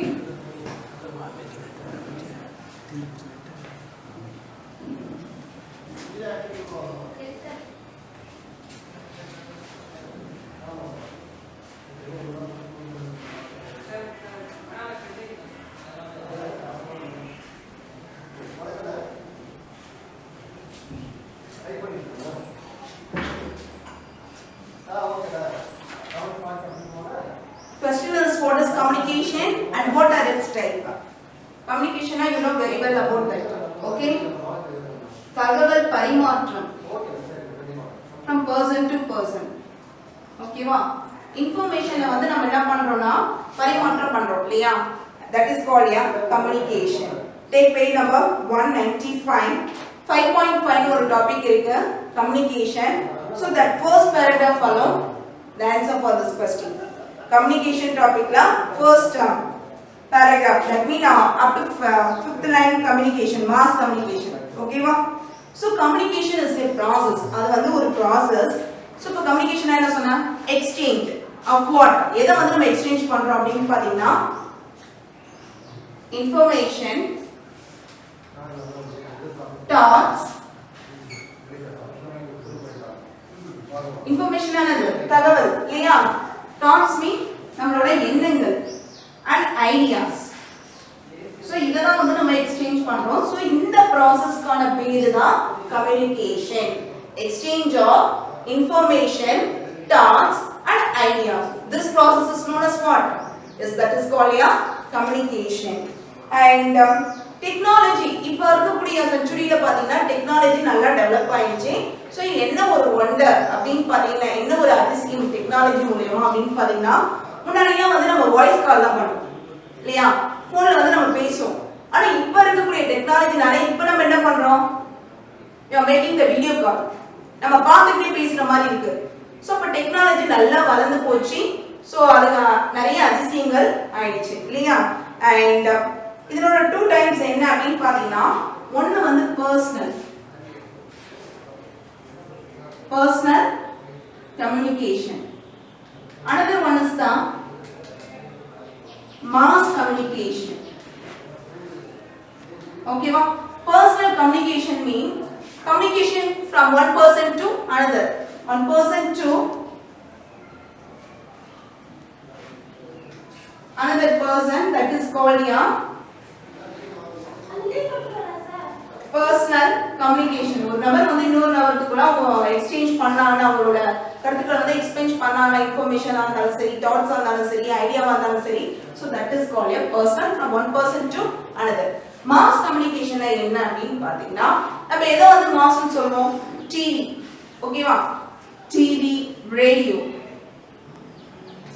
Question is what is communication and what are its type? Communication you know very well about that. Okay? தகவல் பரிமாற்றம் from person to person. ஓகேவா? இன்ஃபர்மேஷனை வந்து நம்ம என்ன பண்றோம்னா பரிமாற்றம் பண்றோம் இல்லையா? That is called communication. Take page number 195. 5.5 ஒரு டாபிக் இருக்கு communication. So that first paragraph alone the answer for this question. Communication topic la first paragraph, that mean up to fifth line communication, mass communication. Okay va? So communication is a process. அது வந்து ஒரு process. So இப்போ communication என்ன சொன்னா exchange of what? எதை வந்து நம்ம exchange பண்றோம் அப்படினு பாத்தீங்கன்னா information, thoughts. information ஆனது தகவல் இல்லையா? thoughts mean நம்மளோட எண்ணங்கள் and ideas. so இதெல்லாம் வந்து நம்ம எக்ஸ்சேஞ்ச் பண்றோம். so இந்த processக்கான பேரு தான் communication. exchange of information, thoughts and ideas. This process is known as what? Yes, that is called communication. And technology இப்ப இருக்கக்கூடிய செஞ்சுரியில பாத்தீங்கன்னா டெக்னாலஜி நல்லா டெவலப் ஆயிடுச்சு. சோ என்ன ஒரு வண்டர் அப்படினு பாத்தீங்கன்னா என்ன ஒரு அதிசயம் டெக்னாலஜி மூலமா அப்படினு பாத்தீங்கன்னா முன்னாடிலாம் வந்து நம்ம வாய்ஸ் கால் தான் பண்ணுவோம் இல்லையா? போன்ல வந்து நம்ம பேசுவோம். ஆனா இப்ப இருக்கக்கூடிய டெக்னாலஜினால இப்ப நம்ம என்ன பண்றோம்? we are making the video call. நம்ம பார்த்துட்டே பேசுற மாதிரி இருக்கு. சோ அப்ப டெக்னாலஜி நல்லா வளர்ந்து போச்சு. சோ அதுக்கு நிறைய அதிசயங்கள் ஆயிடுச்சு இல்லையா? அண்ட் இதனோட டூ டைப்ஸ் என்ன அப்படினு பாத்தீங்கன்னா ஒன்னு வந்து personal communication. Another one is the mass communication. Okay va? Personal communication means communication from one person to another, one person to another person, that is called personal communication. ஒரு நபர் வந்து இன்னொரு நபருக்குள்ள exchange பண்ணானா அவங்களோட கருத்துக்களை வந்து எக்ஸ்சேஞ்ச் பண்ணானா இன்ஃபர்மேஷனா இருந்தாலும் சரி, தாட்ஸா இருந்தாலும் சரி, ஐடியாவா இருந்தாலும் சரி, so that is called personal from one person to another. mass communication என்ன அப்படினு பாத்தீங்கன்னா நம்ம ஏதோ வந்து மாஸ்னு சொல்றோம். டிவி ஓகேவா? TV, radio.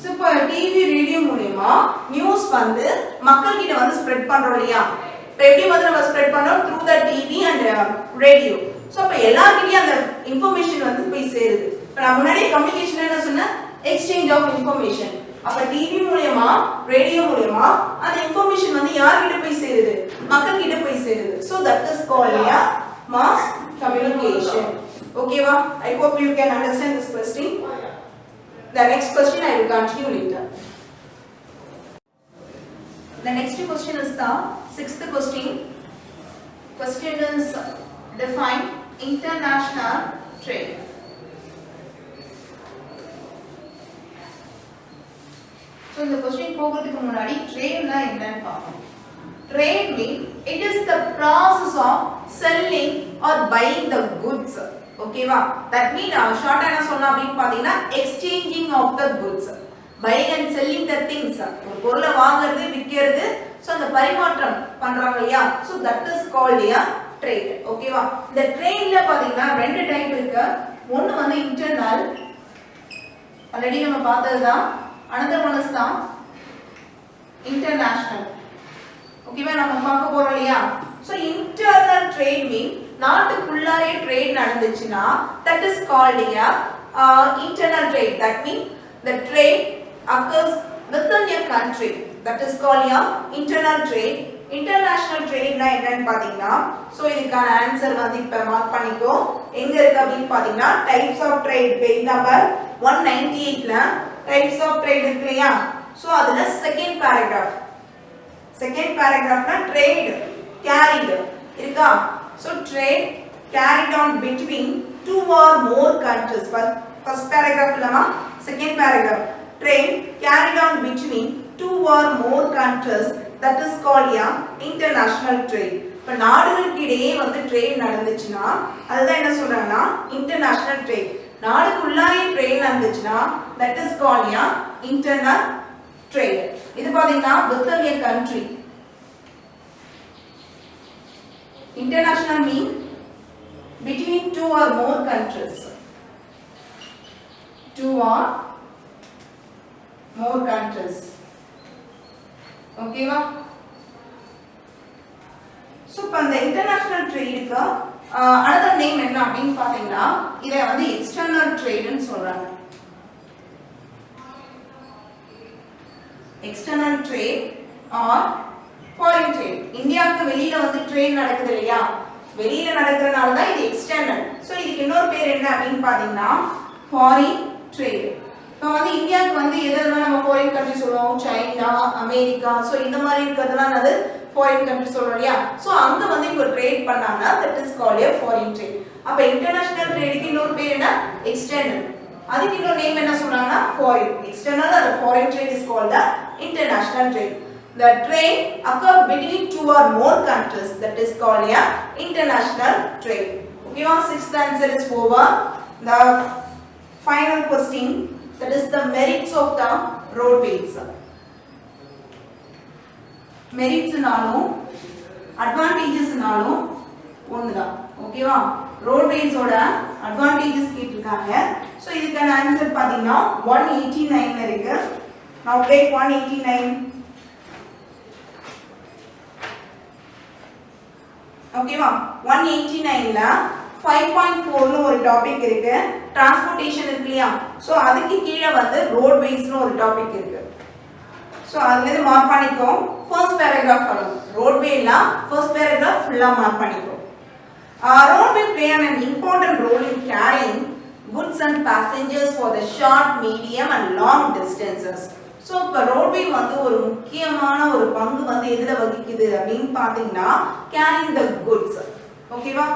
சோ இப்போ டிவி, ரேடியோ மூலமா நியூஸ் வந்து மக்கள் கிட்ட வந்து ஸ்ப்ரெட் பண்றோம் இல்லையா? இப்போ எப்படி வந்து நம்ம ஸ்ப்ரெட் பண்றோம்? through the TV and radio. So அப்ப எல்லார்கிட்டயும் அந்த இன்ஃபர்மேஷன் வந்து போய் சேருது. இப்போ நான் முன்னாடியே கம்யூனிகேஷன் என்ன சொன்னேன்? Exchange of information. அப்ப டிவி மூலமா, ரேடியோ மூலமா அந்த இன்ஃபர்மேஷன் வந்து யார்கிட்ட போய் சேருது? மக்கள் கிட்ட போய் சேருது. so that is called mass communication. Okay va? I hope you can understand this question. The next question I will continue later. The next question is the sixth question. Question is define international trade. இந்த question போகிறதுக்கு முன்னாடி ட்ரேட்னா என்னன்னு பார்ப்போம். Trade means it is the process of selling or buying the goods. ஓகேவா? that means ஷார்ட்டா என்ன சொல்லலாம் அப்படினு பாத்தீங்கன்னா exchanging of the goods. buying and selling the things. ஒரு பொருளை வாங்குறது விக்கிறது சோ அந்த பரிமாற்றம் பண்றாங்க இல்லையா? so that is called a trade. ஓகேவா? இந்த ட்ரேட்ல பாத்தீங்கன்னா ரெண்டு டைப் இருக்கு. ஒன்னு வந்து இன்டர்னல், ஆல்ரெடி நம்ம பார்த்ததுதான். another one is the international. ஓகேவா? நம்ம பார்க்க போறோம் இல்லையா? so internal trade mean நாட்டுக்குள்ளாரே ட்ரேட் நடந்துச்சுனா that is called a internal trade. that mean the trade occurs within a country, that is called a internal trade. international trade னா என்னன்னு பாத்தீங்கன்னா சோ இதுக்கான ஆன்சர் வந்து இப்ப மார்க் பண்ணிக்கோ. எங்க இருக்கு அப்படினு பாத்தீங்கன்னா types of trade page number 198 ல types of trade இருக்கு இல்லையா? சோ அதுல செகண்ட் paragraphனா trade carried இருக்கா? so trade carried on between two or more countries. first paragraph இல்லமா second paragraph trade carried on between two or more countries, that is called a international trade. இப்ப நாடுகளுக்கு இடையே வந்து trade நடந்துச்சுனா அதுதான் என்ன சொல்றாங்கன்னா international trade. நாடுக்குள்ளாரே ட்ரேட் நடந்துச்சுனா that is called a internal trade. இது பாத்தீங்கன்னா within a country. international mean between two or more countries. two or more countries. ஓகேவா? சோ இப்ப அந்த இன்டர்நேஷனல் ட்ரேடுக்கு another name என்ன அப்படினு பாத்தீங்கன்னா இத வந்து எக்ஸ்டர்னல் ட்ரேட்னு சொல்றாங்க. External trade are foreign trade. இந்தியாவுக்கு வெளியில வந்து ட்ரேட் நடக்குது இல்லையா? வெளியில நடக்கிறனால தான் இது எக்ஸ்டர்னல். சோ இதுக்கு இன்னொரு பேர் என்ன அப்படினு பாத்தீங்கன்னா ஃபாரின் ட்ரேட். இப்போ வந்து இந்தியாவுக்கு வந்து எதெல்லாம் நம்ம ஃபாரின் கண்ட்ரி சொல்லுவோம், சைனா, அமெரிக்கா, சோ இந்த மாதிரி இருக்கிறதுலாம் அது ஃபாரின் கண்ட்ரி சொல்றோம் இல்லையா? சோ அங்க வந்து இங்க ட்ரேட் பண்ணாங்கன்னா that is called a foreign trade. அப்ப இன்டர்நேஷனல் ட்ரேடுக்கு இன்னொரு பேர் என்ன? எக்ஸ்டர்னல். அதுக்கு இன்னொரு நேம் என்ன சொல்றாங்கன்னா foreign. External or foreign trade is called the international trade. The trade occur between two or more countries, that is called a international trade. Okay, our sixth answer is over. The final question, that is the merits of the roadways. merits நாலும் advantages நாலும் ஒண்ணுதான். ஓகேவா? roadways ஓட advantages கேட்டிருக்காங்க. So இதுக்கான answer பாத்தீங்கன்னா 189 இருக்கு. now take 189. ஓகேவா? 189ல 5.4 னு ஒரு டாபிக் இருக்கு. டிரான்ஸ்போர்ட்டேஷன் இருக்கு இல்லையா? சோ அதுக்கு கீழ வந்து ரோட்வேஸ்னு ஒரு டாபிக் இருக்கு. சோ அதுல இருந்து மார்க் பண்ணிக்கோ. ஃபர்ஸ்ட் பேராகிராஃப் வரும். ரோட்வேல ஃபர்ஸ்ட் பேராகிராஃப் ஃபுல்லா மார்க் பண்ணிக்கோ. Roadway play an important role in carrying goods and passengers for the short, medium and long distances. So இப்ப ரோட்வே வந்து ஒரு முக்கியமான ஒரு பங்கு வந்து எதுல வகிக்குது அப்படினு பாத்தீங்கன்னா carrying the goods. ஓகேவா?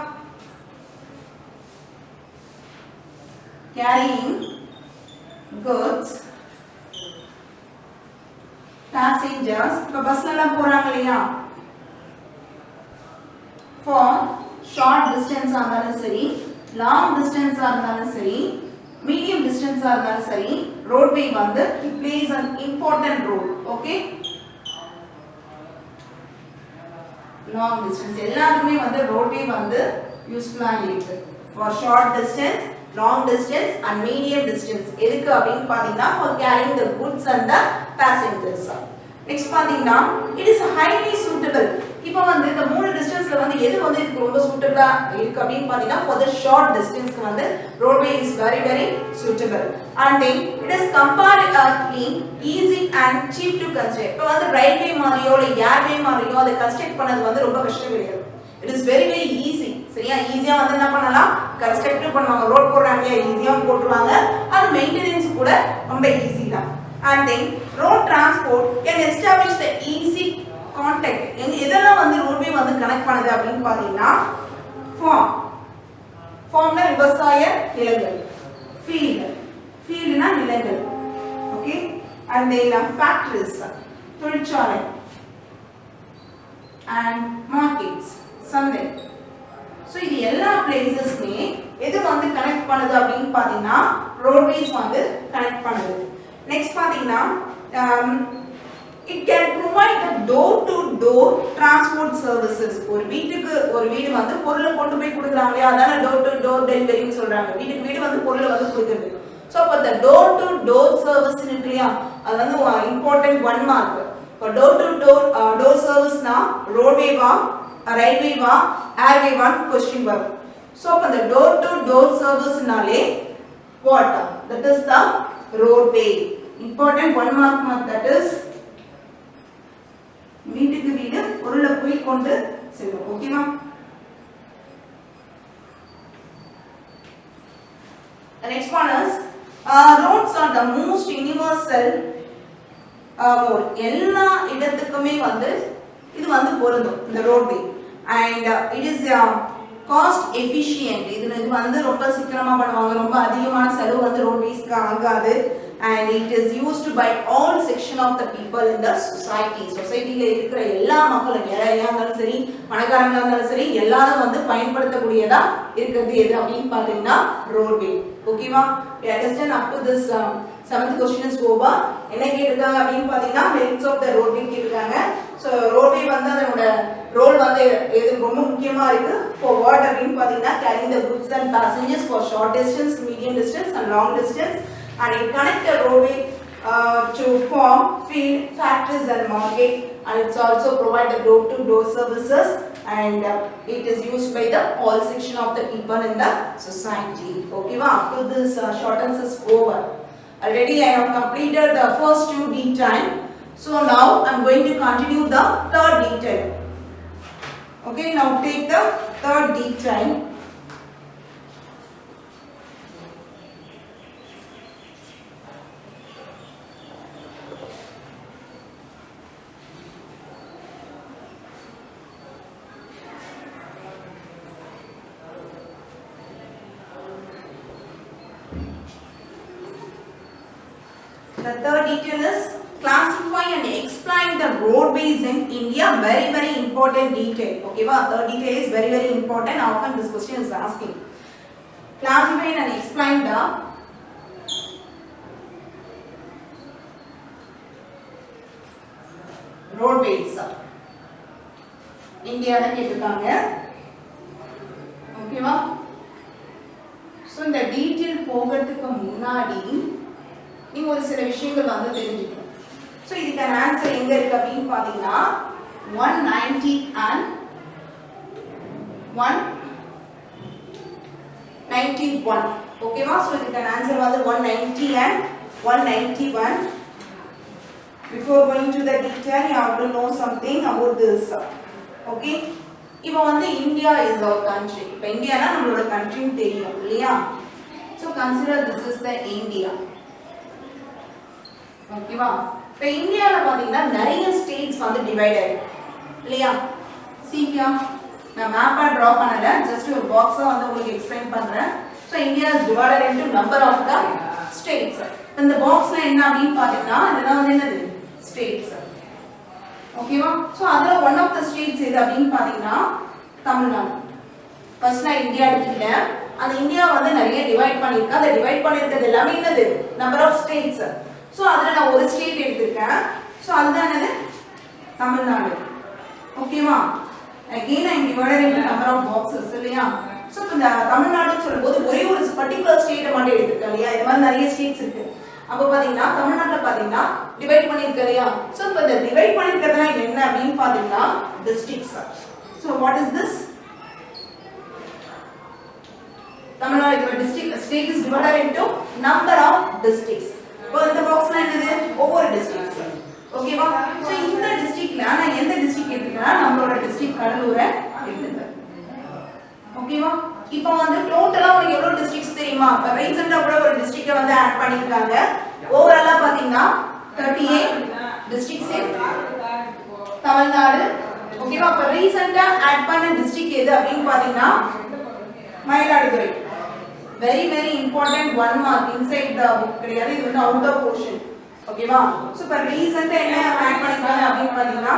carrying goods, passengers. இப்ப பஸ்ல எல்லாம் போறாங்க இல்லையா? for short distance ஆ இருந்தாலும் சரி, long distance ஆ இருந்தாலும் சரி, medium distance ஆ இருந்தாலும் சரி, roadway வந்து it plays an important role. okay? long distance எல்லாருமே வந்து roadway வந்து யூஸ்ஃபுல்லா இருக்கு. for short distance, long distance and medium distance. எதுக்கு அப்படினு பாத்தீங்கன்னா for carrying the goods and the passengers. next பாத்தீங்கன்னா it is highly suitable. இப்போ வந்து இந்த மூணு டிஸ்டன்ஸ்ல வந்து எது வந்து இதுக்கு ரொம்ப சூட்டபிளா இருக்கு அப்படினு பாத்தீங்கன்னா for the short distance க்கு வந்து roadway is very very suitable. and then it is comparatively easy and cheap to construct. இப்போ வந்து ரயில்வே மாதிரியோ இல்ல ஏர்வே மாதிரியோ அதை கன்ஸ்ட்ரக்ட் பண்ணது வந்து ரொம்ப கஷ்டம் கிடையாது. it is very very easy. சரியா? ஈஸியா வந்து என்ன பண்ணலாம்? கன்ஸ்ட்ரக்ட் பண்ணுவாங்க. ரோட் போடுறாங்க, ஈஸியா போட்டுருவாங்க. அது மெயின்டெனன்ஸ் கூட ரொம்ப ஈஸி தான். and then road transport can establish the easy contact. இதெல்லாம் வந்து ரோட்வே வந்து கனெக்ட் பண்ணுது அப்படினு பாத்தீங்கன்னா ஃபார்ம்னா விவசாய நிலங்கள், ஃபீல்ட்னா நிலங்கள். ஓகே? and then factories, தொழிற்சாலை, and markets, சந்தை. So இது எல்லா பிளேசஸ்மே எது வந்து கனெக்ட் பண்ணுது அப்படின்னு பாத்தீங்கன்னா roadways வந்து கனெக்ட் பண்ணுது. நெக்ஸ்ட் பாத்தீங்கன்னா it can provide the door to door transport services. ஒரு வீட்டுக்கு ஒரு வீடு வந்து பொருளை கொண்டு போய் கொடுக்குறாங்க, அதான door to door delivery ன்னு சொல்றாங்க. வீட்டுக்கு வீடு வந்து பொருளை வந்து கொடுக்குறது. சோ அப்ப the door to door service இருக்குலையா, அது வந்து இம்பார்ட்டன்ட் ஒன் மார்க். இப்போ door to door service-னா roadway வா, railway வா, airway வா क्वेश्चन வரும். சோ அப்ப the door to door service-னாலே what? That is the roadway. Important one mark, that is வீட்டுக்கு வீடு பொருளை போய் கொண்டு செல்லும். ஓகேவா? The next one is roads are the most universal mode. எல்லா இடத்துக்குமே வந்து இது வந்து பொருந்தும் இந்த roadway, and it is cost efficient. இது வந்து ரொம்ப சீக்கிரமா பண்ணுவாங்க, ரொம்ப அதிகமான செலவு வந்து roadwaysக்கு ஆகாது, and it is used by all section of the people in the society. சொசைட்டில இருக்கிற எல்லா மக்களும், ஏழையா இருந்தாலும் சரி பணக்காரங்களா இருந்தாலும் சரி எல்லாரும் வந்து பயன்படுத்தக்கூடியதா இருக்குது எது அப்படின்னு பாத்தீங்கன்னா roadway. ஓகேவா? we understand up to this seventh question is over. என்ன கேட்டிருக்காங்க அப்படின்னு பாத்தீங்கன்னா lengths of the roadway கேட்டிருக்காங்க. so roadway வந்து அதோட ரோல் வந்து எது ரொம்ப முக்கியமா இருக்கு for what அப்படின்னு பாத்தீங்கன்னா carrying the goods and passengers for short distance, medium distance and long distance, and it connect the roadway to farm, field, factories and market, and it's also provide the door to door services, and it is used by the all section of the people in the society. Okay va? Up to this short answer is over. Already I have completed the first two detail, so now I am going to continue the third detail. Okay, now take the third detail. The third detail is classify and explain the roadways in India. Very very important detail. Okay va? Third detail is very very important. Often this question is asking. Classify and explain the roadways. India la கேட்டிருக்காங்க. Okay va? So இந்த detail போகிறதுக்கு முன்னாடி நீங்க ஒரு சில விஷயங்கள் வந்து தெரிஞ்சுக்கணும். சோ இதுக்கான ஆன்சர் எங்க இருக்கு அப்படினு பாத்தீங்கன்னா 190 and 191. ஓகேவா? சோ இதுக்கான ஆன்சர் வந்து 190 and 191. Before going to the detail, you have to know something about this. Okay? இப்போ வந்து India is our country. இப்போ இந்தியானா நம்மளோட கண்ட்ரின்னு தெரியும் இல்லையா? So consider this is the India. ஓகேவா? இப்போ இந்தியால பாத்தீங்கன்னா நிறைய ஸ்டேட்ஸ் வந்து டிவைட் ஆயிருக்கு இல்லையா? சீக்கியா நான் மேப்பா டிரா பண்ணல, ஜஸ்ட் ஒரு பாக்ஸா வந்து உங்களுக்கு எக்ஸ்பிளைன் பண்றேன். So India is divided into number of the states. இந்த பாக்ஸ்ல என்ன அப்படினு பாத்தீங்கன்னா இதெல்லாம் வந்து என்னது? ஸ்டேட்ஸ். ஓகேவா? சோ அதுல ஒன் ஆஃப் தி ஸ்டேட்ஸ் எது அப்படினு பாத்தீங்கன்னா தமிழ்நாடு. ஃபர்ஸ்ட் நான் இந்தியா எடுத்துக்கிட்டேன். அந்த இந்தியா வந்து நிறைய டிவைட் பண்ணிருக்கேன். அதை டிவைட் பண்ணிருக்கிறது எல்லாமே என்னது? Number of states. சோ அதுல நான் ஒரு ஸ்டேட் எடுத்துர்க்கேன். சோ அதுதான் என்னது? தமிழ்நாடு. ஓகேவா? again I am divided into number of boxes இல்லையா? சோ இந்த தமிழ்நாடுன்னு சொல்லும்போது ஒரே ஒரு பர்టిక్యులர் ஸ்டேட்டை மட்டும் எடுத்துட்டேன் இல்லையா? இது மாதிரி நிறைய ஸ்டேட்ஸ் இருக்கு. அப்ப பாத்தீங்கன்னா தமிழ்நாட்டுல பாத்தீங்கன்னா டிவைட் பண்ணிருக்க இல்லையா? சோ இப்ப இந்த டிவைட் பண்ணிருக்கிறதுனா என்ன அப்படினு பாத்தீங்கன்னா districts. So what is this? Tamil Nadu district state is divided into number of districts. இப்போ இந்த பாக்ஸ்ல என்னது? ஒவ்வொரு டிஸ்ட்ரிக்ட்ஸ். ஓகேவா? சோ இந்த டிஸ்ட்ரிக்ட்ல நான் எந்த டிஸ்ட்ரிக்ட் எடுத்துக்கறேன்னா நம்மளோட டிஸ்ட்ரிக்ட் கடலூரை எடுத்துக்கிறேன். ஓகேவா? இப்போ வந்து டோட்டலா உங்களுக்கு எவ்வளவு டிஸ்ட்ரிக்ட்ஸ் தெரியுமா? இப்ப ரீசன்ட்டா கூட ஒரு டிஸ்ட்ரிக்ட்டை வந்து ஆட் பண்ணிருக்காங்க. ஓவராலா பாத்தீங்கன்னா 38 டிஸ்ட்ரிக்ட்ஸ் தமிழ்நாடு. ஓகேவா? இப்ப ரீசன்ட்டா ஆட் பண்ண டிஸ்ட்ரிக்ட் எது அப்படினு பாத்தீங்கன்னா Mayiladuthurai. very very important one mark inside the book கிடையாது, இது வந்து out of portion. ஓகேவா சோ இப்ப ரீசன்ட்டா என்ன ஆட் பண்ணிருக்காங்க அப்படினு பாத்தீங்கன்னா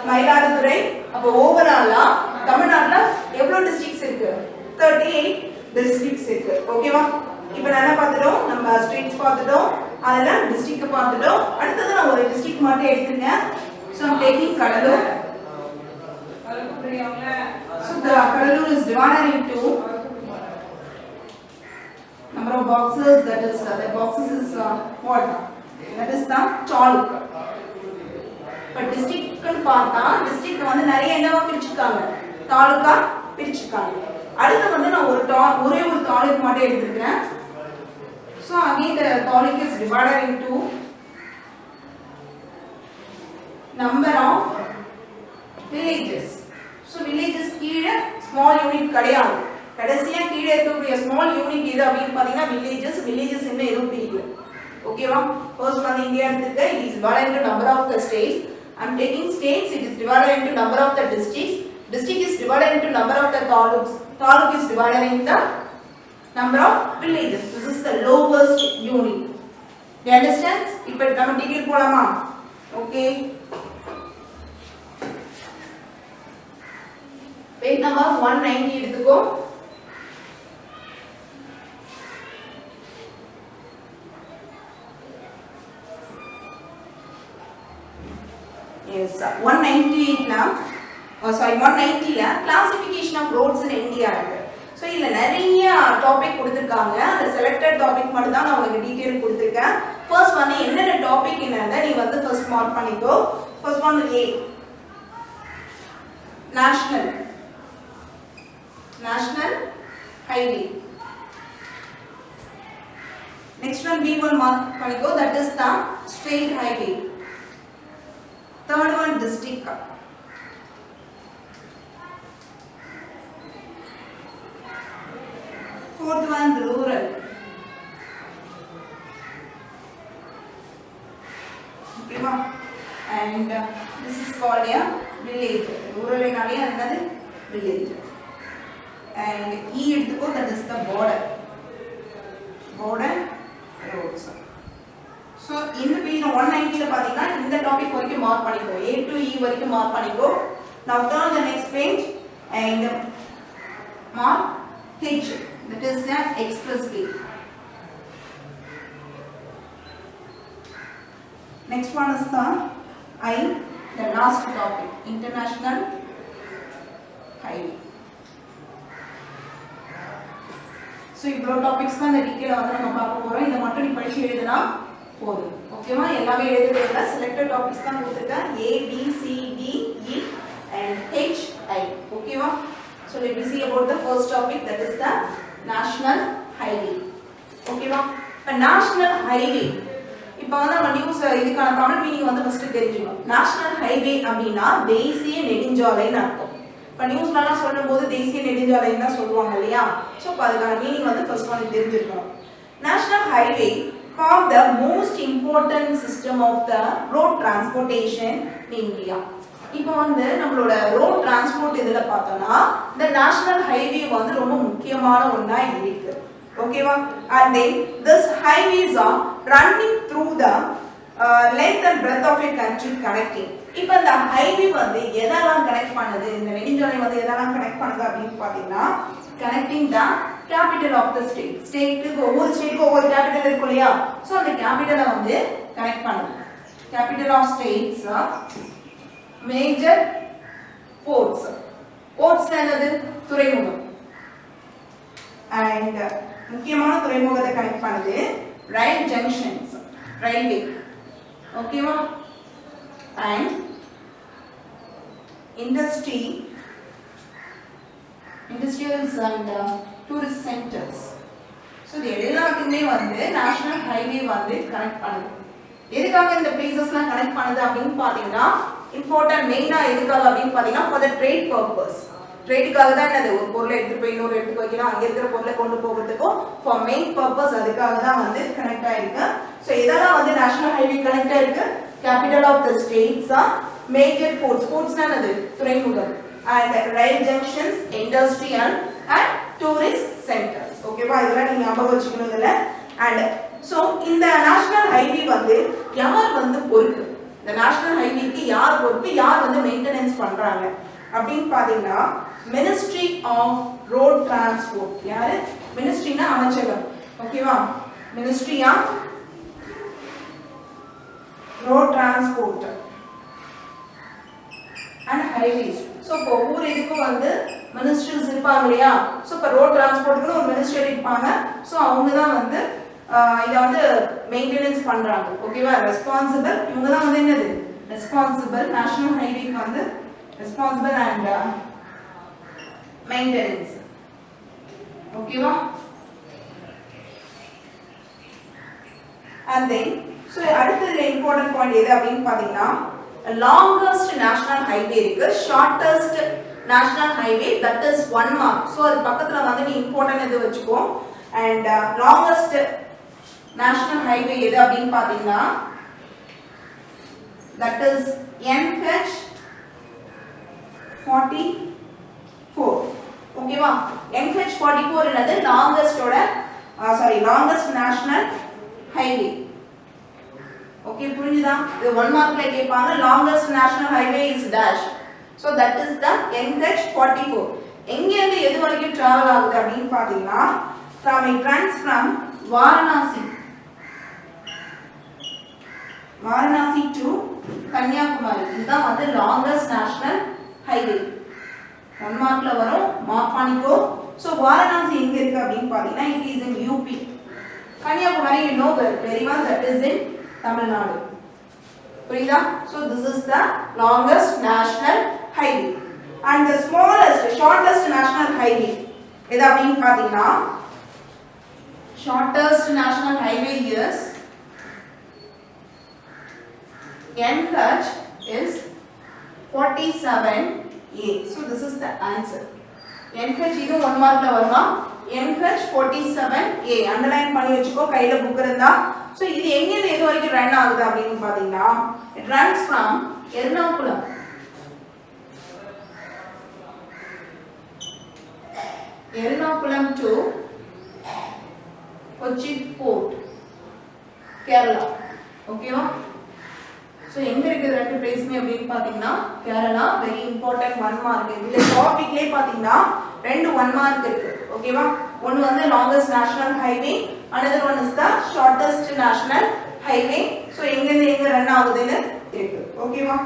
மயிலாடுதுறை அப்ப ஓவராலா தமிழ்நாட்டுல எவ்வளவு டிஸ்ட்ரிக்ட்ஸ் இருக்கு 38 டிஸ்ட்ரிக்ட்ஸ் இருக்கு ஓகேவா இப்போ நான் என்ன பார்த்துட்டோம் நம்ம ஸ்ட்ரீட்ஸ் பார்த்துட்டோம் அதுல டிஸ்ட்ரிக்ட் பார்த்துட்டோம் அடுத்து நான் ஒரு டிஸ்ட்ரிக்ட் மட்டும் எடுத்துக்கேன் so I'm taking Cuddalore so the Kadalur is divided into number of boxes that is the boxes is what that is the taluk but district க்கு பார்த்தா district வந்து நிறைய என்னவா பிரிச்சுட்டாங்க தாலுகா பிரிச்சுட்டாங்க அடுத்து வந்து நான் ஒரே ஒரு தாலுக் மட்டும் எடுத்துக்கிறேன் so again the taluk is divided into number of villages so villages கீழ small unit கிடையாது கடைசியா கீழ இருக்கக்கூடிய small unit எது அப்படினு பாத்தீங்கன்னா villages என்ன எதுவும் பிரிக்கல ஓகேவா ஃபர்ஸ்ட் வந்து இந்தியா எடுத்துக்க it is divided into number of the states I'm taking states it is divided into number of the district is divided into number of the taluk is divided into the number of villages this is the lowest unit you understand இப்போ நம்ம detail போலாமா okay page number 190 எடுத்துக்கோ yes 198 ல sorry 190 ல classification of roads in India இருக்கு so இதுல நிறைய topic கொடுத்திருக்காங்க அந்த செலக்டட் டாபிக் மட்டும் தான் நான் உங்களுக்கு டீடைல் கொடுத்திருக்கேன் ஃபர்ஸ்ட் வந்து என்னென்ன டாபிக் என்னன்னா நீ வந்து ஃபர்ஸ்ட் மார்க் பண்ணிக்கோ first one A national highway next one B1 mark பண்ணிக்கோ that is the state highway third one district fourth one rural okay ma and this is called a village rural enale another village and E எடுத்துக்கோ that is the border roads so இந்த page 190 ல பாத்தீங்கன்னா இந்த topic வரைக்கும் mark பண்ணிக்கோ A to E வரைக்கும் mark பண்ணிக்கோ now turn the next page and mark H that is the expressway next one is the I the last topic international highway so இவ்வளவு topics தான் இந்த டீடைலா வந்து நம்ம பார்க்க போறோம் இத மட்டும் நீ படிச்சு எழுதுனா போதும் ஓகேவா எல்லாமே எழுதுறதுல செலக்டட் டாபிக்ஸ் தான் கொடுத்திருக்கேன் A B C D E and H I ஓகேவா so let me see about the first topic that is the national highway ஓகேவா இப்ப national highway இப்போ வந்து நம்ம நியூஸ் இதுக்கான தமிழ் மீனிங் வந்து ஃபர்ஸ்ட் தெரிஞ்சுக்கணும் national highway அப்படினா தேசிய நெடுஞ்சாலைன்னு அர்த்தம் இப்ப நியூஸ்லலாம் சொல்லும்போது தேசிய நெடுஞ்சாலைன்னு தான் சொல்லுவாங்க இல்லையா சோ அப்ப அதுக்கான மீனிங் வந்து ஃபர்ஸ்ட் ஒன் தெரிஞ்சிருக்கணும் national highway form the most important system of the road transportation in India இப்போ வந்து நம்மளோட road transport இதுல பார்த்தோம்னா the national highway வந்து ரொம்ப முக்கியமான ஒண்ணா இருக்கு ஓகேவா and then this highways are running through the length and breadth of a country connecting இப்போ இந்த highway வந்து எதெல்லாம் கனெக்ட் பண்ணுது இந்த நெடுஞ்சாலை வந்து எதெல்லாம் கனெக்ட் பண்ணுது அப்படினு பாத்தீங்கன்னா connecting the capital of the state ஒவ்வொரு ஸ்டேட்க்கு ஒவ்வொரு கேபிட்டல் இருக்கு இல்லையா சோ அந்த கேபிட்டலை வந்து கனெக்ட் பண்ணுது capital of states major ports என்னது துறைமுகம் and முக்கியமான துறைமுகத்தை கனெக்ட் பண்ணுது rail junctions railway ஓகேவா and industrials and tourist centers so இது எல்லாத்துக்குமே வந்து national highway வந்து கனெக்ட் பண்ணுது எதுக்காக இந்த பிளேसेसலாம் கனெக்ட் பண்ணுது அப்படினு பாத்தீங்கன்னா இம்பார்ட்டன்ட் மெயினா எதுக்காக அப்படினு பாத்தீங்கன்னா for the trade purpose ட்ரேடுக்காக தான் என்னது ஒரு பொருளை எடுத்து போய் இன்னொரு இடத்துக்கு வைக்கலாம் அங்க இருக்கிற பொருளை கொண்டு போகிறதுக்கும் for main purpose அதுக்காக தான் வந்து கனெக்ட் ஆயிருக்கு சோ இதெல்லாம் வந்து national highway கனெக்ட் ஆயிருக்கு capital of the states are major ports என்னது துறைமுகம் and rail junctions industrial and tourist centers ஓகேவா இதெல்லாம் நீங்க ஞாபகம் வச்சுக்கணும் இதுல and so இந்த national highway வந்து யார் வந்து பொறுப்பு, இந்த நேஷனல் ஹைவேக்கு யார் பொறுப்பு, யார் வந்து மெயின்டெனன்ஸ் பண்றாங்க அப்படின்னு பாத்தீங்கன்னா மினிஸ்ட்ரி ஆஃப் ரோட் டிரான்ஸ்போர்ட். யாரு? மினிஸ்ட்ரினா அமைச்சகம். ஓகேவா? Ministry of road transport and highways. So இப்போ ஒவ்வொரு இதுக்கும் வந்து மினிஸ்டர்ஸ் இருப்பாங்க இல்லையா? ஸோ இப்போ ரோட் டிரான்ஸ்போர்ட்டுக்கு ஒரு மினிஸ்டர் இருப்பாங்க. ஸோ அவங்க தான் வந்து இதை வந்து மெயின்டெனன்ஸ் பண்றாங்க. ஓகேவா? ரெஸ்பான்சிபிள், இவங்க தான் வந்து என்னது ரெஸ்பான்சிபிள், நேஷனல் ஹைவேக்கு வந்து ரெஸ்பான்சிபிள் அண்ட் மெயின்டெனன்ஸ். ஓகேவா? and then so அடுத்தது இம்பார்ட்டன்ட் பாயிண்ட் எது அப்படின்னு பாத்தீங்கன்னா லாங்கஸ்ட் நேஷனல் ஹைவே இருக்கு, shortest national highway that is 1 mark. So அது பக்கத்துல வந்து நீ இம்பார்ட்டன்ட் இது வச்சுக்கோ. அண்ட் லாங்கஸ்ட் நேஷனல் ஹைவே எது அப்படின்னு பாத்தீங்கன்னா தட் இஸ் NH 44. ஓகேவா? NH 44 என்னது லாங்கஸ்டோட லாங்கஸ்ட் நேஷனல் ஹைவே. ஓகே, புரிஞ்சுதா? இது 1 மார்க்ல கேட்பாங்க. Longest national highway is dash. So that is the NH 44. எங்க இருந்து எது வரைக்கும் டிராவல் ஆகுது அப்படின்னு பாத்தீங்கன்னா from it runs from Varanasi to Kanyakumari. இதுதான் வந்து லாங்கஸ்ட் நேஷனல் ஹைவே. 1 மார்க்ல வரும், மார்க் பண்ணிக்கோ. சோ வாரணாசி எங்க இருக்கு அப்படின்னு பாத்தீங்கன்னா it is in UP. Kanyakumari you know very well that is in Tamil Nadu. புரியுதா? So this is the longest national highway and the shortest national highway எது அப்படின்னு பாத்தீங்கன்னா shortest national highway is NH is 47A. So this is the answer. NH இது 1 மார்க்ல வருமா? NH 47A underline பண்ணி வச்சுக்கோ கையில book இருந்தா. சோ இது எங்க இருந்து எது வரைக்கும் ரன் ஆகுது அப்படின்னு பாத்தீங்கன்னா it runs from Ernakulam to Kochi Port, Kerala. ஓகேவா? சோ எங்க இருக்குது ரெண்டு பிளேஸ்மே அப்படின்னு பாத்தீங்கன்னா கேரளா. Very important 1 mark. இந்த டாபிக்லயே பாத்தீங்கன்னா ரெண்டு 1 மார்க் இருக்கு. ஓகேவா? ஒன்னு வந்து longest national highway, another one is the shortest national highway. So எங்க இருந்து எங்க ரன் ஆகுதுன்னு இருக்கு. ஓகேவா?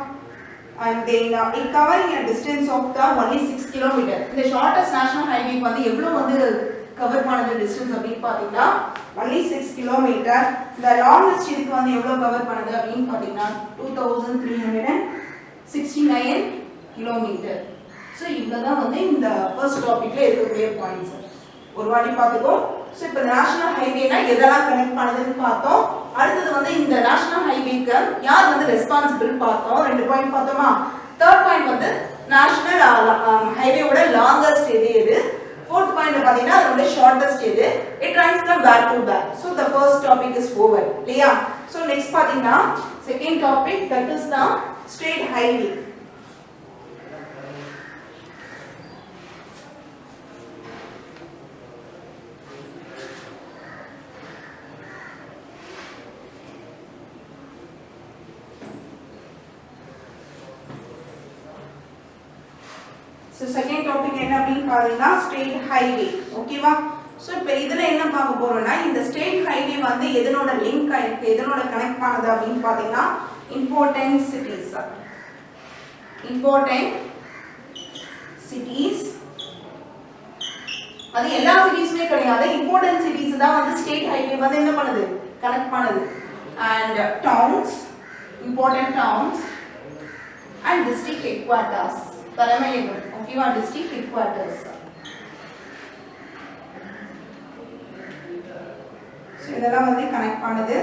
and then it covering a distance of the only 6 km. இந்த shortest national highway வந்து எவ்வளவு வந்து கவர் பண்ணது டிஸ்டன்ஸ் அப்படின்னு பாத்தீங்கன்னா only 6 km. the longest இதுக்கு வந்து எவ்வளவு கவர் பண்ணது அப்படின்னு பாத்தீங்கன்னா 2369 km. சோ இவ்வளவுதான் வந்து இந்த ஃபர்ஸ்ட் டாபிக்ல இருக்கக்கூடிய பாயிண்ட்ஸ். ஒரு வாட்டி பாத்துக்கோ. சோ இப்போ நேஷனல் ஹைவேனா எதெல்லாம் கனெக்ட் பண்ணுதுன்னு பார்த்தோம். அடுத்து வந்து இந்த நேஷனல் ஹைவேக்கு யார் வந்து ரெஸ்பான்சிபிள் பார்த்தோம். 2 பாயிண்ட் பார்த்தோமா? தேர்ட் பாயிண்ட் வந்து நேஷனல் ஹைவேவோட லாங்கஸ்ட் எது. fourth பாயிண்ட் பாத்தீங்கன்னா அதோட ஷார்ட்டஸ்ட் எது. it runs from back to back. so the first topic is over. இல்லையா? so next பாத்தீங்கன்னா second topic that is the state highway. So second topic என்ன அப்படினு பாத்தீங்கன்னா ஸ்டேட் ஹைவே. ஓகேவா? சோ இப்போ இதுல என்ன பார்க்க போறோம்னா இந்த ஸ்டேட் ஹைவே வந்து எதனோட லிங்க் ஆயிருக்கு, எதனோட கனெக்ட் பண்ணுது அப்படினு பாத்தீங்கன்னா இம்பார்ட்டன்ட் சிட்டிஸ். அது எல்லா சிட்டிஸ்மே கிடையாது. இம்பார்ட்டன்ட் சிட்டிஸ் தான் வந்து ஸ்டேட் ஹைவே வந்து என்ன பண்ணுது கனெக்ட் பண்ணுது. and towns, important towns and district headquarters. தலைமையகம். ஓகேவா? district headquarters. சோ இதெல்லாம் வந்து கனெக்ட் பண்ணுது.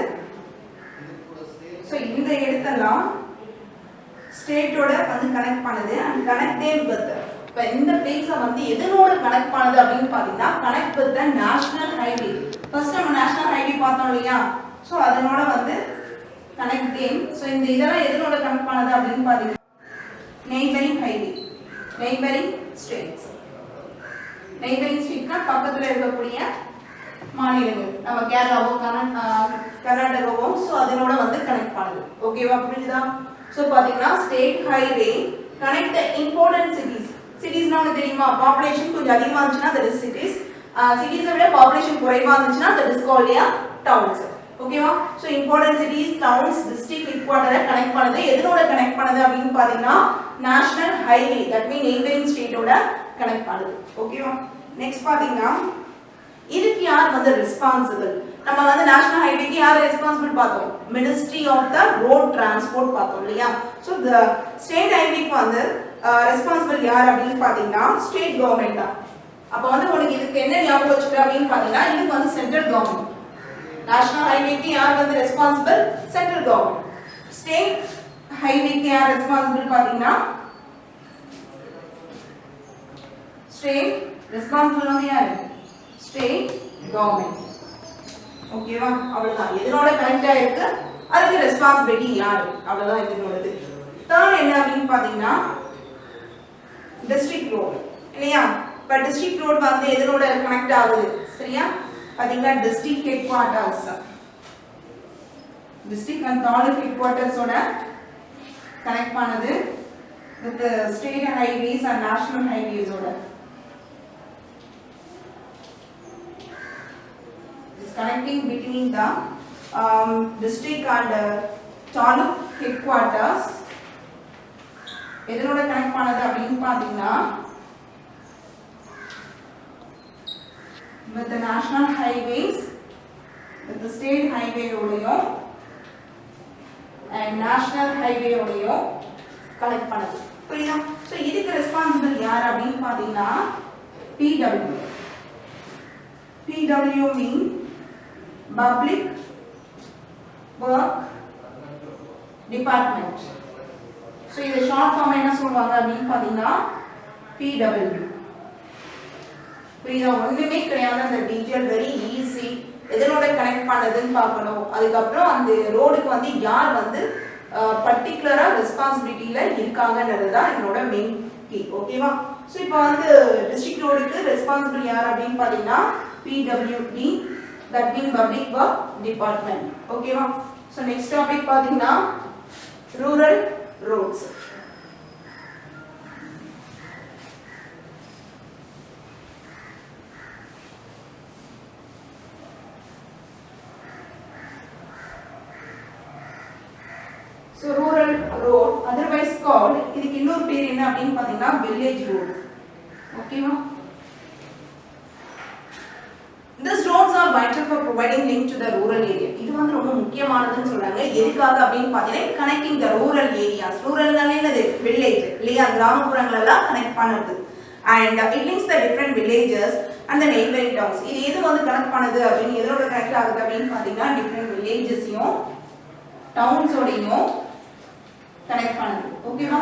சோ இந்த இடத்தெல்லாம் ஸ்டேட்டோட வந்து கனெக்ட் பண்ணுது and connected with. இப்போ இந்த பிளேஸ வந்து எதனோட கனெக்ட் பண்ணுது அப்படின்னு பாத்தீங்கன்னா connect with the national highway. First நம்ம நேஷனல் ஹைவே பார்த்தோம் இல்லையா? சோ அதனோட வந்து கனெக்டிங். சோ இந்த இதெல்லாம் எதனோட கனெக்ட் பண்ணுது அப்படின்னு பாத்தீங்கன்னா neighboring highway, neighboring states. neighboring state பக்கத்துல இருக்கக்கூடிய மாநிலங்கள் நம்ம கேரளாவோ கர்நாடகாவோ ஸோ அதனோட வந்து கனெக்ட் பண்ணுது. ஓகேவா, புரியுதா? ஸோ பார்த்தீங்கன்னா state highway connect the important cities. சிட்டிஸ்னா உங்களுக்கு தெரியுமா, பாப்புலேஷன் கொஞ்சம் அதிகமாக இருந்துச்சுன்னா தட் இஸ் சிட்டிஸ், சிட்டிஸை விட பாப்புலேஷன் குறைவாக இருந்துச்சுன்னா தட் இஸ் கால்ட் டவுன்ஸ். ஓகேவா? So important cities, towns, district head குவார்ட்டரை கனெக்ட் பண்ணுது. எதனோட கனெக்ட் பண்ணுது அப்படின்னு பார்த்தீங்கன்னா national highway, that mean neighbouring ஸ்டேட்டோட கனெக்ட் பண்ணுது. ஓகேவா? நெக்ஸ்ட் பார்த்தீங்கன்னா இதுக்கு யார் வந்து ரெஸ்பான்சிபிள்? நம்ம வந்து நேஷனல் ஹைவேக்கு யார் ரெஸ்பான்சிபிள் பார்த்தோம், ministry of the road transport பார்த்தோம் இல்லையா? ஸோ த ஸ்டேட் ஹைவேக்கு வந்து ரெஸ்பான்சிபிள் யார் அப்படின்னு பார்த்தீங்கன்னா ஸ்டேட் கவர்மெண்ட் தான். அப்போ வந்து உங்களுக்கு இதுக்கு என்ன ஞாபகம் வச்சுக்க அப்படின்னு பார்த்தீங்கன்னா இதுக்கு வந்து சென்ட்ரல் கவர்மெண்ட். நேஷனல் ஹைவேக்கு யார் வந்து ரெஸ்பான்சிபிள், சென்ட்ரல் கவர்மெண்ட். ஸ்டேட் ஹைவேக்கு யார் ரெஸ்பான்சிபிள் பார்த்தீங்கன்னா ஸ்டேட் ரெஸ்பான்சிபிள் வந்து யாரு, ஸ்டேட் கவர்மெண்ட். ஓகேவா, அவ்வளவுதான். எதனோட கனெக்ட் ஆயிருக்கு அதுக்கு ரெஸ்பான்சிபிலிட்டி யாரு, அவ்வளவுதான் இதனோடது. தேர்ட் என்ன அப்படின்னு பாத்தீங்கன்னா டிஸ்ட்ரிக்ட் ரோட் இல்லையா? இப்ப டிஸ்ட்ரிக்ட் ரோட் வந்து எதனோட கனெக்ட் ஆகுது சரியா? பாத்தீங்கன்னா district headquarters, district and taluk head குவார்ட்டர்ஸோட கனெக்ட் பண்ணது with state highways and national ஹைவேஸோட. Connecting between the district and taluk headquarters எதனோட கனெக்ட் பண்ணது அப்படின்னு பாத்தீங்கன்னா with the national highways, with the state highway ஓடையும் and national highway ஓடையும் connect பண்ணது. புரியுதா? சோ இதுக்கு ரெஸ்பான்சிபிள் யார் அப்படின்னு பாத்தீங்கன்னா PW. PW mean Public Work Department. So இது ஷார்ட் ஃபார்ம் என்ன சொல்வாங்க அப்படின்னு பாத்தீங்கன்னா PW. புரியுதா? ஒண்ணுமே கிடையாது, அந்த டீடைல் வெரி ஈஸி. எதனோட கனெக்ட் பண்ணதுன்னு பார்க்கணும். அதுக்கப்புறம் அந்த ரோடுக்கு வந்து யார் வந்து பர்டிகுலரா ரெஸ்பான்சிபிலிட்டியில இருக்காங்கன்றது தான் என்னோட மெயின் கீ. ஓகேவா? ஸோ இப்போ வந்து டிஸ்ட்ரிக்ட் ரோடுக்கு ரெஸ்பான்சிபிள் யார் அப்படின்னு பாத்தீங்கன்னா PWD, that means Public Work Department. ஓகேவா? So next topic பாத்தீங்கன்னா rural roads. So rural road otherwise called, இதுக்கு இன்னொரு பேர் என்ன அப்படின்னு பாத்தீங்கன்னா village road. ஓகேவா? These roads are vital for providing link to the rural area. இது வந்து ரொம்ப முக்கியமானதுன்னு சொல்றாங்க. எதுக்காக அப்படின்னு பார்த்தீங்கன்னா connecting the rural areas. ரூரல்னாலே என்னது, வில்லேஜ் இல்லையா? கிராமப்புறங்கள் எல்லாம் கனெக்ட் பண்ணுது. And it links the different villages and the neighboring towns. இது எது வந்து கனெக்ட் பண்ணுது அப்படின்னு எதோட கனெக்ட் ஆகுது அப்படின்னு பார்த்தீங்கன்னா different villagesையும் டவுன்ஸோடையும் கனெக்ட் பண்ணுது. ஓகேவா?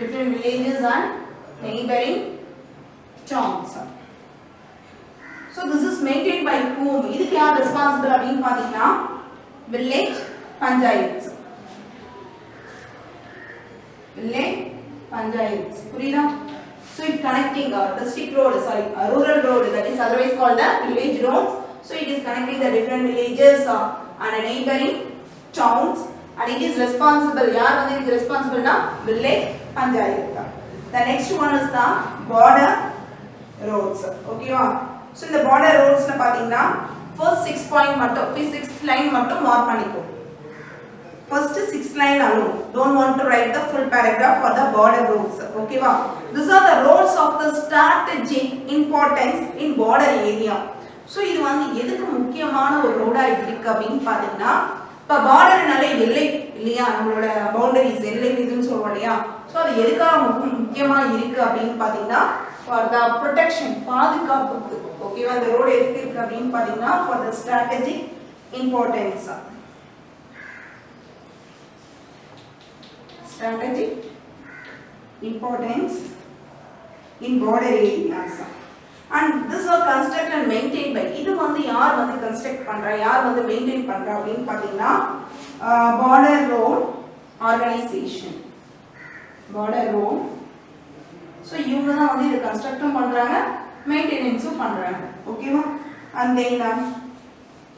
Different villages and neighboring towns. So this is maintained by whom? இதுக்கு யார் ரெஸ்பான்சிபிள் அப்படின்னு பாத்தீங்கன்னா village panchayats. village panchayats. புரியுதா? So it connecting district road, rural road, that is otherwise called the village roads. So it is connecting the different villages and neighboring towns, and it is responsible. யார் வந்து இதுக்கு ரெஸ்பான்சிபிள்னா village panchayat. The next one is the border roads. ஓகேவா? So இந்த border roadsல பாத்தீங்கன்னா first 6 point மட்டும் 6 line மட்டும் mark பண்ணிக்கோ. first 6 line alone, don't want to write the full paragraph for the border roads. ஓகேவா? These are the roads of the strategic importance in border area. So இது வந்து எதுக்கு முக்கியமான ஒரு ரோடா இருக்கு அப்படின்னு பாத்தீங்கன்னா, இப்ப பார்டர்னாலே எல்லை இல்லையா, நம்மளோட பவுண்டரிஸ் எல்லை இதுன்னு சொல்றோம் இல்லையா? சோ அது எதுக்காக முக்கியமா இருக்கு அப்படின்னு பாத்தீங்கன்னா for the protection, பாதுகாப்புக்கு. ஓகேவா? இந்த ரோட் எதுக்கு இருக்கு அப்படின்னு பாத்தீங்கன்னா for the strategic importance. strategic importance in border areas. And this are constructed and maintained by, இது வந்து யார் வந்து கன்ஸ்ட்ரக்ட் பண்றா, யார் வந்து மெயின்டைன் பண்றா அப்படின்னு பாத்தீங்கன்னா border road organization. border road. So இவங்க தான் வந்து இத கன்ஸ்ட்ரக்டும் பண்றாங்க மெயின்டெனன்ஸும் பண்றாங்க. ஓகேவா? and then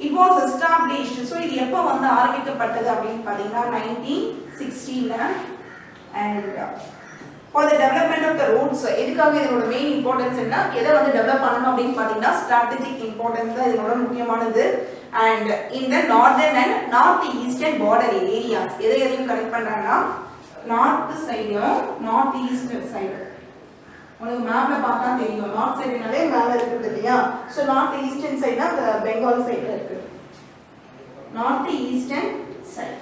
it was established. so இது எப்போ வந்து ஆரம்பிக்கப்பட்டது அப்படின்னு பாத்தீங்கன்னா 1960ல and for the development of the roads. எதுக்காக இதோட மெயின் இம்பார்ட்டன்ஸ் என்ன, எதை வந்து டெவலப் பண்ணணும் அப்படின்னு பாத்தீங்கன்னா strategic importance தான் இதோட முக்கியமானது. and in the northern and north eastern border areas எதையும் கனெக்ட் பண்றாங்கன்னா நார்த் சைடும் நார்த் ஈஸ்ட் சைடு. உங்களுக்கு மேப்ல பார்த்தா தெரியும், நார்த் சைடுனாலே மேல இருக்குது இல்லையா? சோ நார்த் ஈஸ்டர்ன் சைடுனா அந்த பெங்கால் சைடுல இருக்கு, நார்த் ஈஸ்டர்ன் சைடு.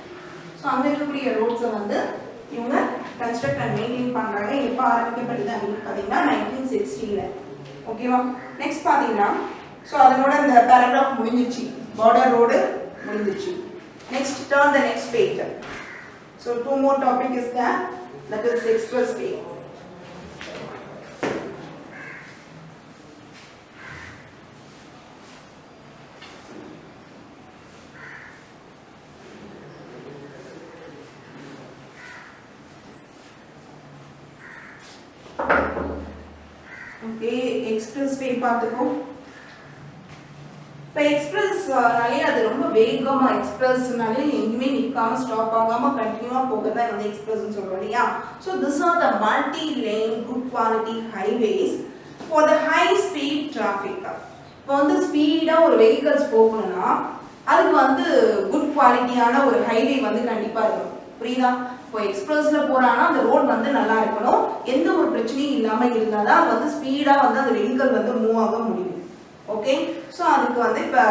சோ அங்க இருக்கக்கூடிய ரோட்ஸை வந்து இவங்க கன்ஸ்ட்ரக்ட் அண்ட் மெயின்டைன் பண்றாங்க. எப்போ ஆரம்பிக்கப்பட்டது அப்படின்னு பாத்தீங்கன்னா 1960ல. ஓகேவா? நெக்ஸ்ட் பாத்தீங்கன்னா சோ அதனோட இந்த பேராகிராஃப் முடிஞ்சிச்சு, பார்டர் ரோடு முடிஞ்சிச்சு. Next turn the next page. so two more topic is there, that is expressway. okay expressway பார்த்துக்கோ. இப்போ எக்ஸ்பிரஸ்னாலே அது ரொம்ப வேகமா, எக்ஸ்பிரஸ்னாலே எங்கேயுமே நிற்காம ஸ்டாப் ஆகாம கண்டினியூவா போகிறதா வந்து எக்ஸ்பிரஸ்ன்னு சொல்றோம் இல்லையா? So this are the multi lane good quality highways for the high speed traffic. இப்போ வந்து ஸ்பீடா ஒரு வெஹிக்கல்ஸ் போகணும்னா அதுக்கு வந்து குட் குவாலிட்டியான ஒரு ஹைவே வந்து கண்டிப்பா இருக்கணும். புரியுதா? இப்போ எக்ஸ்பிரஸ்ல போறானா அந்த ரோட் வந்து நல்லா இருக்கணும், எந்த ஒரு பிரச்சனையும் இல்லாம இருந்தாதான் அது வந்து ஸ்பீடா வந்து அந்த வெஹிக்கல் வந்து மூவ் ஆக முடியும். ஓகே, ஸோ அதுக்கு வந்து இப்போ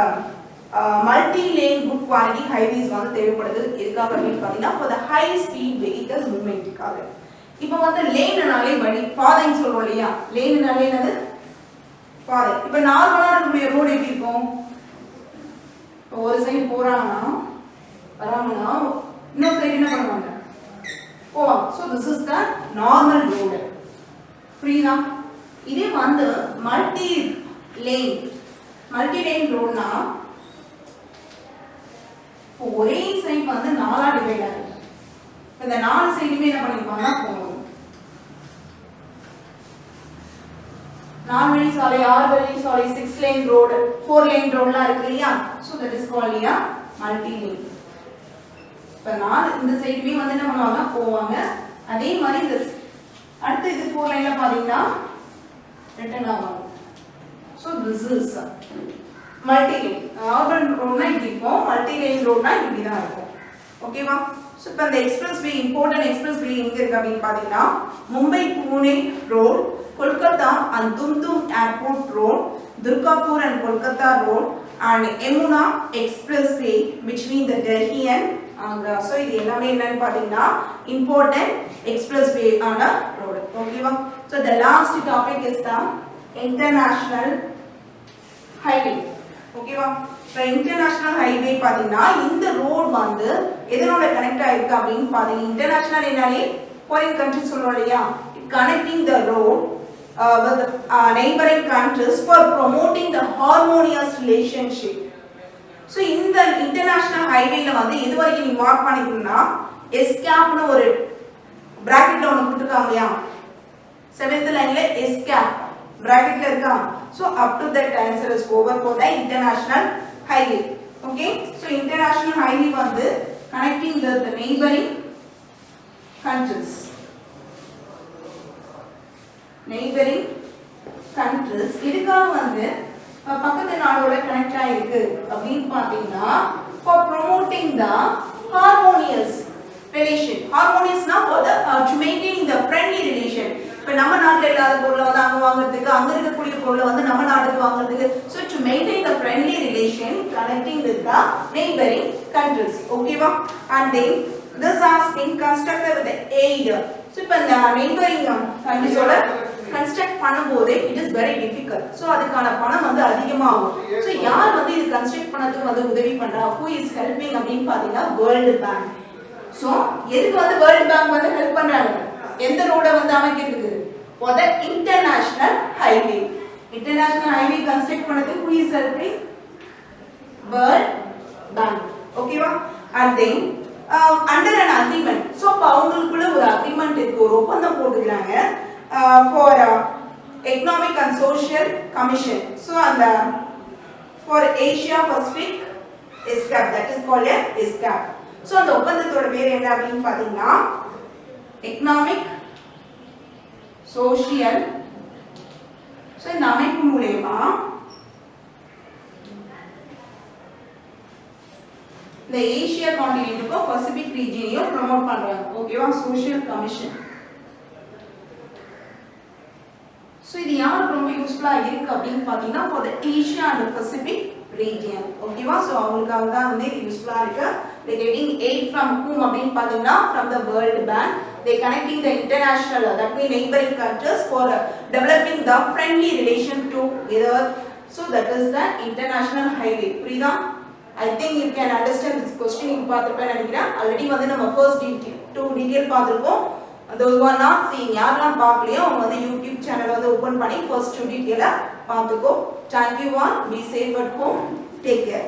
multi lane good quality highways வந்து தேவைப்படுது. எதுக்காக அப்படின்னு பார்த்தீங்கன்னா for the high speed vehicle மூவ்மெண்ட்டுக்காக. இப்போ வந்து லேனுனாலே வழி, பாதைன்னு சொல்றோம் இல்லையா? லேனுனாலே என்னது? பாதை. இப்போ நார்மலாக இருக்கக்கூடிய ரோடு எப்படி இருக்கும்? இப்போ ஒரு சைடு போறாங்கன்னா வராங்கன்னா இன்னொரு சைடு என்ன பண்ணுவாங்க? போவாங்க. So this is the normal road. புரியுதா? இதே வந்து மல்டி லேன் ரோட்னா ஒரே சைடு வந்து நாலா டிவைட் ஆகுது. இந்த நாலு சைடுமே என்ன பண்ணிருப்பாங்கன்னா போகணும். 4 வழி சாலை, 6 வழி சாலை, 6 லேன் ரோடு, 4 லேன் ரோட்லாம் இருக்கு இல்லையா? So that is called multi lane. இப்போ இந்த சைடுமே வந்து என்ன பண்ணுவாங்க? போவாங்க. அதே மாதிரி இந்த அடுத்து இது 4 லைன்ல பாத்தீங்கன்னா ரிட்டர்ன் ஆகும். So this is multi lane. Urban road na இப்படி இருக்கும், multi lane road na இப்படி தான் இருக்கும். ஓகேவா? சோ இப்போ இந்த எக்ஸ்பிரஸ்வே, இம்பார்ட்டன்ட் எக்ஸ்பிரஸ்வே எங்க இருக்கு அப்படின்னு பாத்தீங்கன்னா Mumbai Pune road, Kolkata and Dumdum airport road, Durgapur and Kolkata road and Yamuna expressway between the Delhi and Agra. So இது எல்லாமே என்னன்னு பாத்தீங்கன்னா இம்பார்ட்டன்ட் எக்ஸ்பிரஸ்வே ஆன ரோட். ஓகேவா? So the last topic is the international highway. ஓகேவா? இப்போ இன்டர்நேஷனல் ஹைவே பாத்தீங்கன்னா இந்த ரோட் வந்து எதனோட கனெக்ட் ஆயிருக்கு அப்படின்னு பாத்தீங்கன்னா இன்டர்நேஷனல் என்னாலே ஃபாரின் கண்ட்ரி சொல்றோம் இல்லையா? It connecting the road with neighboring countries for promoting the harmonious relationship. So இந்த இன்டர்நேஷனல் ஹைவேல வந்து எது வரைக்கும் நீ மார்க் பண்ணிக்கணும்னா எஸ்கேப்னு ஒரு பிராக்கெட்ல ஒன்று கொடுத்துருக்காங்க இல்லையா? 7th லைன்ல எஸ்கேப் bracketல இருக்கா? so up to that answer is over for the international highway. okay, so international highway வந்து connecting the neighboring countries இதுக்காக வந்து பக்கத்து நாடோட கனெக்ட் ஆயிருக்கு அப்படின்னு பாத்தீங்கன்னா for promoting the harmonious relation. harmonious na for the to maintaining the friendly relation. இப்போ நம்ம நாட்டில் இல்லாத பொருளை வந்து அங்கே வாங்குறதுக்கு, அங்கே இருக்கக்கூடிய பொருளை வந்து நம்ம நாட்டுக்கு வாங்குறதுக்கு, so to maintain the friendly relation connecting with the neighbouring countries. ஓகேவா? And then this has been constructed with aid. So இப்போ இந்த நெய்பரிங் கண்ட்ரிஸோட கன்ஸ்ட்ரக்ட் பண்ணும்போது it is very difficult. So அதுக்கான பணம் வந்து அதிகமாகும். ஸோ யார் வந்து இது கன்ஸ்ட்ரக்ட் பண்ணதுக்கு வந்து உதவி பண்றா? ஹூ இஸ் ஹெல்பிங் அப்படின்னு பார்த்தீங்கன்னா வேர்ல்டு பேங்க். ஸோ எதுக்கு வந்து வேர்ல்டு பேங்க் வந்து ஹெல்ப் பண்றாங்க? எந்த ரோட வந்து அமைக்கிறதுக்கு? for the international highway. international highway construct பண்ணது who is helping? World Bank. ஓகேவா? and then under an agreement. so அவங்களுக்குள்ள ஒரு agreement இருக்கு, ஒரு ஒப்பந்தம் போட்டுக்கறாங்க for Economic and Social Commission. So and for Asia Pacific ESCAP, that is called a ESCAP. So அந்த ஒப்பந்தத்தோட பேர் என்ன அப்படினு பாத்தீங்கன்னா Economic Social. So இந்த அமைப்பு மூலமா இந்த ஏசியா கான்டினென்ட்டுக்கு பசிபிக் ரீஜியனையும் ப்ரோமோட் பண்றாங்க. ஓகேவா? Social commission. So இது யாருக்கு ரொம்ப யூஸ்ஃபுல்லா இருக்கு அப்படினு பாத்தீங்கன்னா for the Asia and the Pacific region. ஓகேவா? சோ அவங்களுக்காக தான் வந்து இது யூஸ்ஃபுல்லா இருக்கு. They getting aid from whom அப்படினு பாத்தீங்கன்னா from the World Bank. They connecting the international, that means neighboring countries for developing the friendly relation together. So that is the international highway. புரியுதா? I think you can understand this question. நீங்க பார்த்திருப்பேன்னு நினைக்கிறேன். Already வந்து நம்ம first detail பார்த்திருக்கோம். those who are not seeing, யாரெல்லாம் பார்க்கலையோ அவங்க வந்து YouTube சேனலை வந்து ஓபன் பண்ணி ஃபர்ஸ்ட் டீடைலை பார்த்துக்கோ. Thank you all. Be safe at home. Take care.